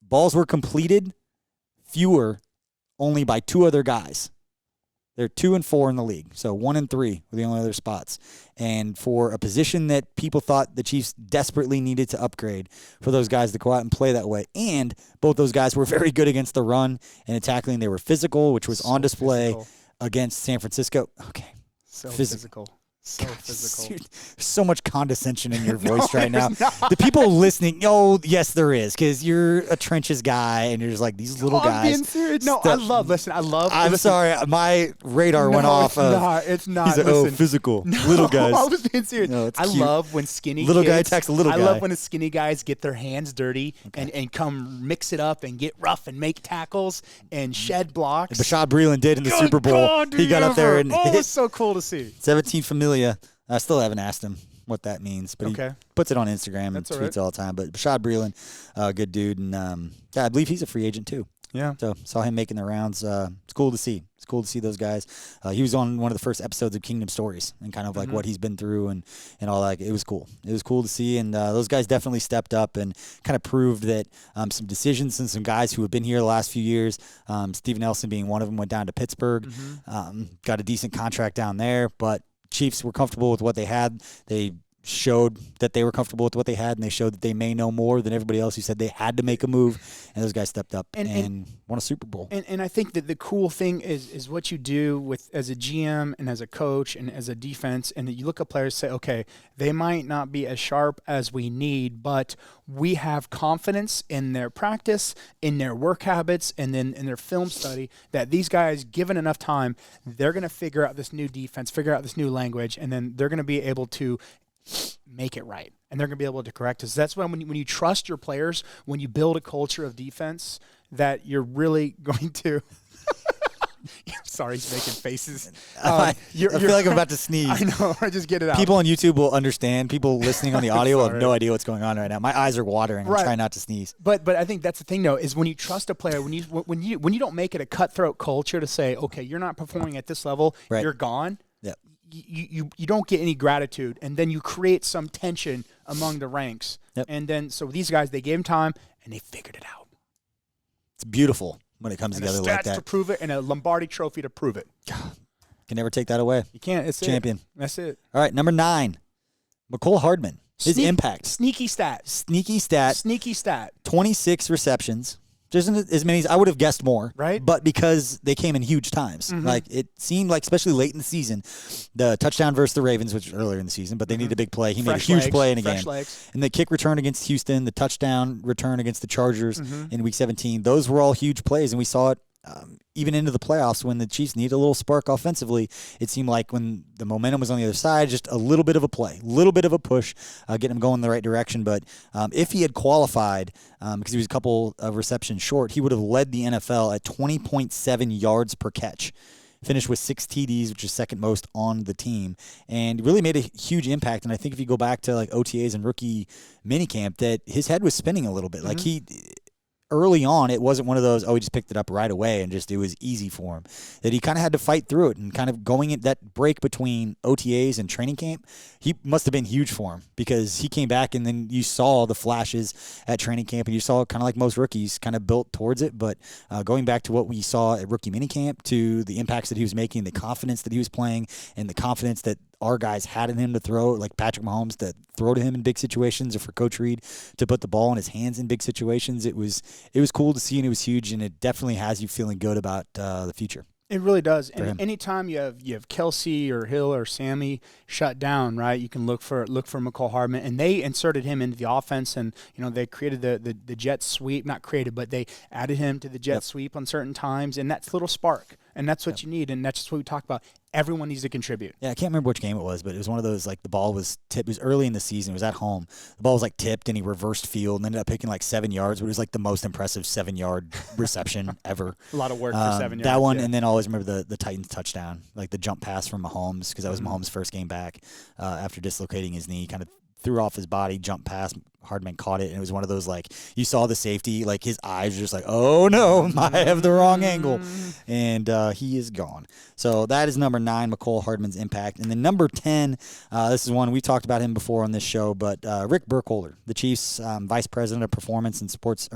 [SPEAKER 3] Balls were completed fewer only by 2 other guys. They're 2 and 4 in the league, so 1 and 3 were the only other spots. And for a position that people thought the Chiefs desperately needed to upgrade, for those guys to go out and play that way. And both those guys were very good against the run and in tackling. They were physical, which was on display against San Francisco. Okay.
[SPEAKER 4] So physical. So
[SPEAKER 3] God,
[SPEAKER 4] physical.
[SPEAKER 3] Dude, so much condescension in your voice right now. The people listening, yes, there is, because you're a trenches guy, and you're just like, these little guys.
[SPEAKER 4] I'm being serious. No, I love.
[SPEAKER 3] I'm sorry, my radar went off.
[SPEAKER 4] It's not.
[SPEAKER 3] He's like, physical.
[SPEAKER 4] No,
[SPEAKER 3] little guys.
[SPEAKER 4] I was being serious.
[SPEAKER 3] No, it's
[SPEAKER 4] I
[SPEAKER 3] cute.
[SPEAKER 4] love when skinny
[SPEAKER 3] little
[SPEAKER 4] kids,
[SPEAKER 3] guy attacks a little guy.
[SPEAKER 4] I love when the skinny guys get their hands dirty and come mix it up and get rough and make tackles and shed blocks.
[SPEAKER 3] Bashaud Breeland did in the Super Bowl.
[SPEAKER 4] God,
[SPEAKER 3] he got up there and
[SPEAKER 4] it
[SPEAKER 3] hit
[SPEAKER 4] was so cool to see.
[SPEAKER 3] 17 Familia. I still haven't asked him what that means, but he puts it on Instagram and tweets all the time. But Bashaud Breeland, good dude, and I believe he's a free agent too.
[SPEAKER 4] Yeah.
[SPEAKER 3] So saw him making the rounds. It's cool to see. It's cool to see those guys. He was on one of the first episodes of Kingdom Stories and kind of like what he's been through and all that. It was cool. It was cool to see, and those guys definitely stepped up and kind of proved that some decisions and some guys who have been here the last few years, Steven Nelson being one of them, went down to Pittsburgh, got a decent contract down there, but Chiefs were comfortable with what they had. They showed that they were comfortable with what they had, and they showed that they may know more than everybody else who said they had to make a move, and those guys stepped up and won a Super Bowl.
[SPEAKER 4] And I think that the cool thing is what you do with as a GM and as a coach and as a defense, and you look at players and say, okay, they might not be as sharp as we need, but we have confidence in their practice, in their work habits, and then in their film study that these guys, given enough time, they're going to figure out this new defense, figure out this new language, and then they're going to be able to make it right, and they're going to be able to correct us. That's when you trust your players, when you build a culture of defense, that you're really going to Sorry, he's making faces.
[SPEAKER 3] I feel like I'm about to sneeze.
[SPEAKER 4] I know. I just get it out.
[SPEAKER 3] People on YouTube will understand. People listening on the audio have no idea what's going on right now. My eyes are watering. I'm trying not to sneeze.
[SPEAKER 4] But I think that's the thing, though, is when you trust a player, when you don't make it a cutthroat culture to say, okay, you're not performing at this level, you're gone.
[SPEAKER 3] Yep.
[SPEAKER 4] You don't get any gratitude, and then you create some tension among the ranks.
[SPEAKER 3] Yep.
[SPEAKER 4] And then so these guys, they gave him time, and they figured it out.
[SPEAKER 3] It's beautiful when it comes together like that.
[SPEAKER 4] To prove it, and a Lombardi trophy to prove it.
[SPEAKER 3] Can never take that away.
[SPEAKER 4] You can't. It's
[SPEAKER 3] champion.
[SPEAKER 4] That's it.
[SPEAKER 3] All right, number 9, Mecole Hardman. His impact.
[SPEAKER 4] Sneaky stat.
[SPEAKER 3] 26 receptions. Just as many as I would have guessed more,
[SPEAKER 4] right?
[SPEAKER 3] But because they came in huge times, like it seemed like, especially late in the season, the touchdown versus the Ravens, which was earlier in the season, but they needed a big play. He made a huge play in a game, and the kick return against Houston, the touchdown return against the Chargers in Week 17. Those were all huge plays, and we saw it even into the playoffs when the Chiefs needed a little spark offensively. It seemed like when the momentum was on the other side, just a little bit of a play, a little bit of a push, getting him going in the right direction. But if he had qualified, because he was a couple of receptions short, he would have led the NFL at 20.7 yards per catch. Finished with 6 TDs, which is second most on the team, and really made a huge impact. And I think if you go back to like OTAs and rookie minicamp, that his head was spinning a little bit. Like early on, it wasn't one of those, he just picked it up right away and just it was easy for him. That he kind of had to fight through it, and kind of going in that break between OTAs and training camp, he must have been huge for him, because he came back and then you saw the flashes at training camp, and you saw kind of like most rookies kind of built towards it. But going back to what we saw at rookie minicamp, to the impacts that he was making, the confidence that he was playing, and the confidence that our guys had in him to throw, like Patrick Mahomes, to throw to him in big situations, or for Coach Reed to put the ball in his hands in big situations. It was cool to see, and it was huge, and it definitely has you feeling good about the future.
[SPEAKER 4] It really does. And anytime you have Kelsey or Hill or Sammy shut down, right, you can look for Mecole Hardman, and they inserted him into the offense, and they created the jet sweep, not created, but they added him to the jet sweep on certain times, and that's a little spark, and that's what you need, and that's just what we talk about. Everyone needs to contribute.
[SPEAKER 3] Yeah, I can't remember which game it was, but it was one of those, like, the ball was tipped. It was early in the season. It was at home. The ball was, like, tipped, and he reversed field and ended up picking, like, 7 yards, but it was, like, the most impressive 7-yard reception ever.
[SPEAKER 4] A lot of work for 7 yards.
[SPEAKER 3] That one, and then I always remember the Titans touchdown, like the jump pass from Mahomes, because that was Mahomes' first game back after dislocating his knee. Kind of threw off his body, jump pass. Hardman caught it, and it was one of those, like, you saw the safety, like, his eyes were just like, oh, no, I have the wrong angle, and he is gone. So that is number 9, Mecole Hardman's impact. And then number 10, this is one, we talked about him before on this show, but Rick Burkholder, the Chiefs' vice president of performance and sports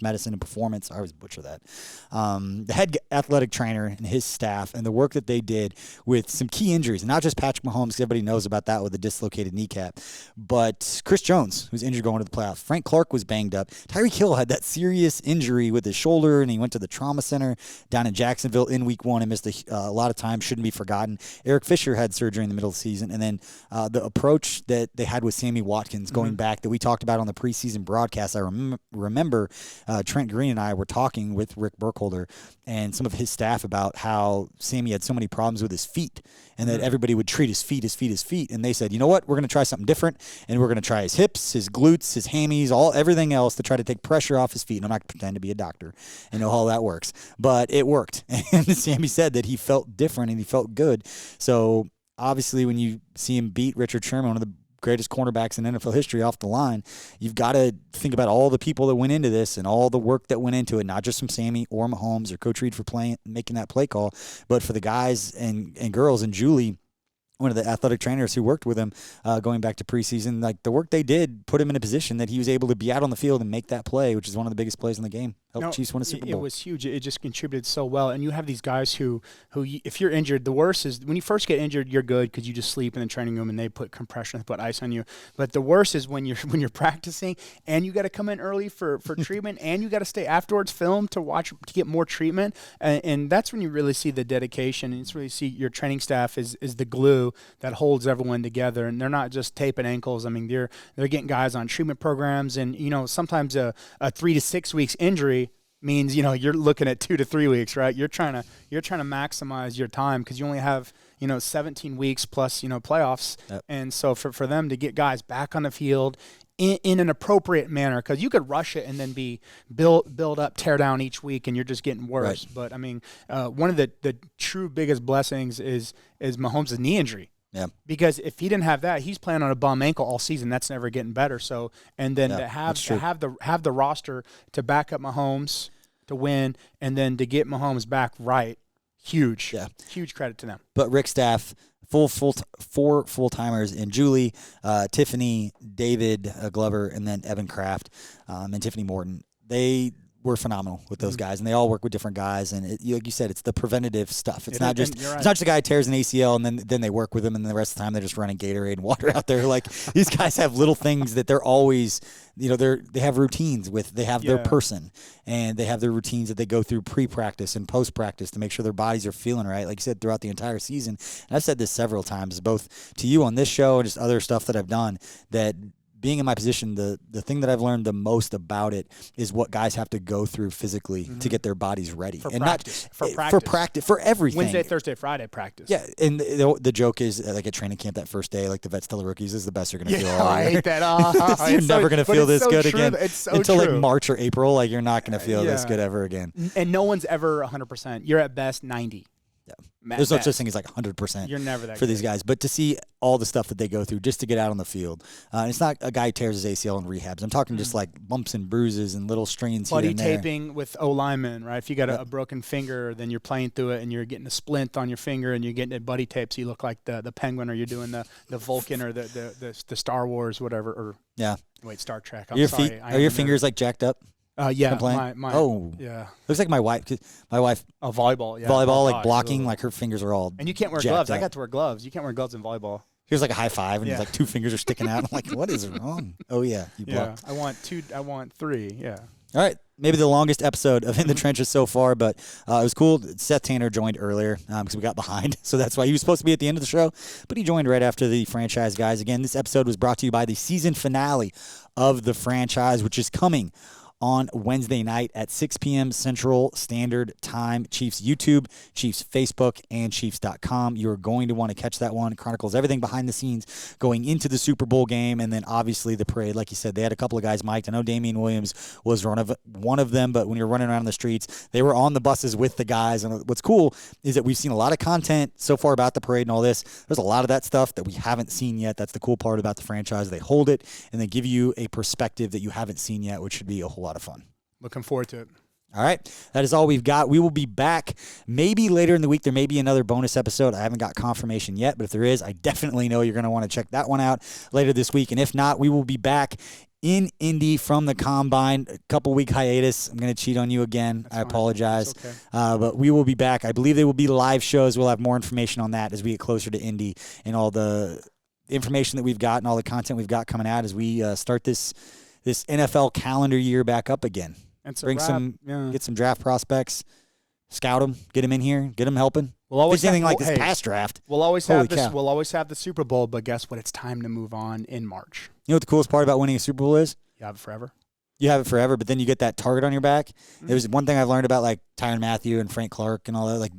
[SPEAKER 3] medicine and performance. I always butcher that. The head athletic trainer and his staff, and the work that they did with some key injuries, and not just Patrick Mahomes, because everybody knows about that with a dislocated kneecap, but Chris Jones, who's injured going to the playoffs. Frank Clark was banged up. Tyreek Hill had that serious injury with his shoulder, and he went to the trauma center down in Jacksonville in week 1 and missed a lot of time. Shouldn't be forgotten. Eric Fisher had surgery in the middle of the season. And then the approach that they had with Sammy Watkins going back that we talked about on the preseason broadcast, I remember Trent Green and I were talking with Rick Burkholder and some of his staff about how Sammy had so many problems with his feet, and that everybody would treat his feet. And they said, you know what, we're going to try something different, and we're going to try his hips, his glutes, his hammies, everything else to try to take pressure off his feet. And I'm not going to pretend to be a doctor and know how that works, but it worked. And Sammy said that he felt different and he felt good. So obviously when you see him beat Richard Sherman, one of the greatest cornerbacks in NFL history, off the line, you've got to think about all the people that went into this and all the work that went into it, not just from Sammy or Mahomes or Coach Reed for making that play call, but for the guys and girls, and Julie, one of the athletic trainers who worked with him going back to preseason. Like, the work they did put him in a position that he was able to be out on the field and make that play, which is one of the biggest plays in the game. Helped Chiefs win a Super Bowl.
[SPEAKER 4] It was huge. It just contributed so well. And you have these guys who if you're injured, the worst is when you first get injured, you're good because you just sleep in the training room and they put compression, they put ice on you. But the worst is when you're practicing and you got to come in early for treatment, and you got to stay afterwards, film to get more treatment. And that's when you really see the dedication, and it's really see your training staff is the glue that holds everyone together. And they're not just taping ankles. I mean, they're getting guys on treatment programs, and sometimes a 3 to 6 weeks injury means you're looking at 2 to 3 weeks, right? You're trying to maximize your time because you only have 17 weeks plus playoffs.
[SPEAKER 3] Yep.
[SPEAKER 4] And so for them to get guys back on the field in an appropriate manner, because you could rush it and then be build up, tear down each week, and you're just getting worse. Right. But I mean, one of the true biggest blessings is Mahomes' knee injury.
[SPEAKER 3] Yeah.
[SPEAKER 4] Because if he didn't have that, he's playing on a bum ankle all season. That's never getting better. So, and then to have the roster to back up Mahomes to win, and then to get Mahomes back right, huge credit to them.
[SPEAKER 3] But Rick's staff, four full-timers in Julie, Tiffany, David Glover, and then Evan Kraft and Tiffany Morton. They were phenomenal with those guys, and they all work with different guys. And like you said, it's the preventative stuff. It's not just it's not just the guy tears an ACL and then they work with him, and then the rest of the time they're just running Gatorade and water out there. Like these guys have little things that they're always, they have routines with. They have their person, and they have their routines that they go through pre-practice and post-practice to make sure their bodies are feeling right. Like you said, throughout the entire season. And I've said this several times, both to you on this show and just other stuff that I've done, that being in my position, the thing that I've learned the most about it is what guys have to go through physically to get their bodies ready.
[SPEAKER 4] For
[SPEAKER 3] practice, for everything.
[SPEAKER 4] Wednesday, Thursday, Friday practice.
[SPEAKER 3] Yeah, and the joke is, like at training camp that first day, like the vets tell the rookies, this is the best you're going to feel all year.
[SPEAKER 4] I hate that.
[SPEAKER 3] You're never going to feel this good again. Until
[SPEAKER 4] like
[SPEAKER 3] March or April, like you're not going to feel this good ever again.
[SPEAKER 4] And no one's ever 100%. You're at best 90.
[SPEAKER 3] Yeah. There's no such thing as like 100%.
[SPEAKER 4] You're never that
[SPEAKER 3] for these guys. But to see all the stuff that they go through just to get out on the field, it's not a guy who tears his ACL in rehabs. I'm talking just like bumps and bruises and little strains here and there.
[SPEAKER 4] Buddy taping with O-linemen, right? If you got a broken finger, then you're playing through it and you're getting a splint on your finger and you're getting a buddy tape so you look like the Penguin, or you're doing the Vulcan or the Star Wars, whatever. Or wait, Star Trek. I'm sorry.
[SPEAKER 3] Are your fingers like jacked up?
[SPEAKER 4] Yeah.
[SPEAKER 3] Looks like my wife.
[SPEAKER 4] Volleyball. Yeah.
[SPEAKER 3] Volleyball, like blocking, like her fingers are all.
[SPEAKER 4] And you can't wear gloves. I got to wear gloves. You can't wear gloves in volleyball.
[SPEAKER 3] Here's like a high five, and like two fingers are sticking out. I'm like, what is wrong? Oh you blocked.
[SPEAKER 4] I want 2. I want 3. Yeah.
[SPEAKER 3] All right. Maybe the longest episode of In the Trenches so far, but it was cool. Seth Tanner joined earlier because we got behind, so that's why he was supposed to be at the end of the show, but he joined right after the franchise guys. Again, this episode was brought to you by the season finale of The Franchise, which is coming on Wednesday night at 6 p.m. Central Standard Time. Chiefs YouTube, Chiefs Facebook, and Chiefs.com. You're going to want to catch that one. It chronicles everything behind the scenes going into the Super Bowl game, and then obviously the parade. Like you said, they had a couple of guys mic'd. I know Damian Williams was one of them, but when you're running around the streets, they were on the buses with the guys. And what's cool is that we've seen a lot of content so far about the parade and all this. There's a lot of that stuff that we haven't seen yet. That's the cool part about the franchise. They hold it, and they give you a perspective that you haven't seen yet, which should be a whole lot of fun.
[SPEAKER 4] Looking forward to it.
[SPEAKER 3] All right. That is all we've got. We will be back maybe later in the week. There may be another bonus episode. I haven't got confirmation yet, but if there is, I definitely know you're going to want to check that one out later this week. And if not, we will be back in Indy from the Combine. A couple-week hiatus. I'm going to cheat on you again. That's I apologize.
[SPEAKER 4] Okay.
[SPEAKER 3] But we will be back. I believe they will be live shows. We'll have more information on that as we get closer to Indy and all the information that we've got and all the content we've got coming out as we start this NFL calendar year back up again. Get some draft prospects, scout them, get them in here, get them helping.
[SPEAKER 4] We'll always
[SPEAKER 3] anything like this past draft.
[SPEAKER 4] We'll always have this. We'll always have the Super Bowl, but guess what? It's time to move on in March.
[SPEAKER 3] You know what the coolest part about winning a Super Bowl is?
[SPEAKER 4] You have it forever.
[SPEAKER 3] You have it forever, but then you get that target on your back. Mm-hmm. There's one thing I've learned about like Tyrann Mathieu and Frank Clark and all that. Like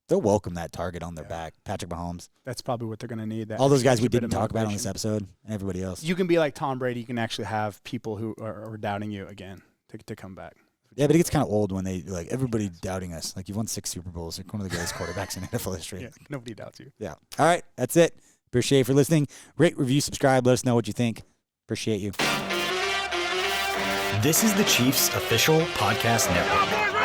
[SPEAKER 3] they'll welcome that target on their back. Patrick Mahomes.
[SPEAKER 4] That's probably what they're going to need. That
[SPEAKER 3] all those guys we didn't talk about on this episode, and everybody else.
[SPEAKER 4] You can be like Tom Brady. You can actually have people who are doubting you again to come back.
[SPEAKER 3] Yeah, but it gets kind of old when they like everybody doubting us. Like you've won 6 Super Bowls. You're one of the greatest quarterbacks in NFL history.
[SPEAKER 4] Yeah, nobody doubts you.
[SPEAKER 3] Yeah. All right, that's it. Appreciate you for listening. Rate, review, subscribe. Let us know what you think. Appreciate you.
[SPEAKER 1] This is the Chiefs Official Podcast Network.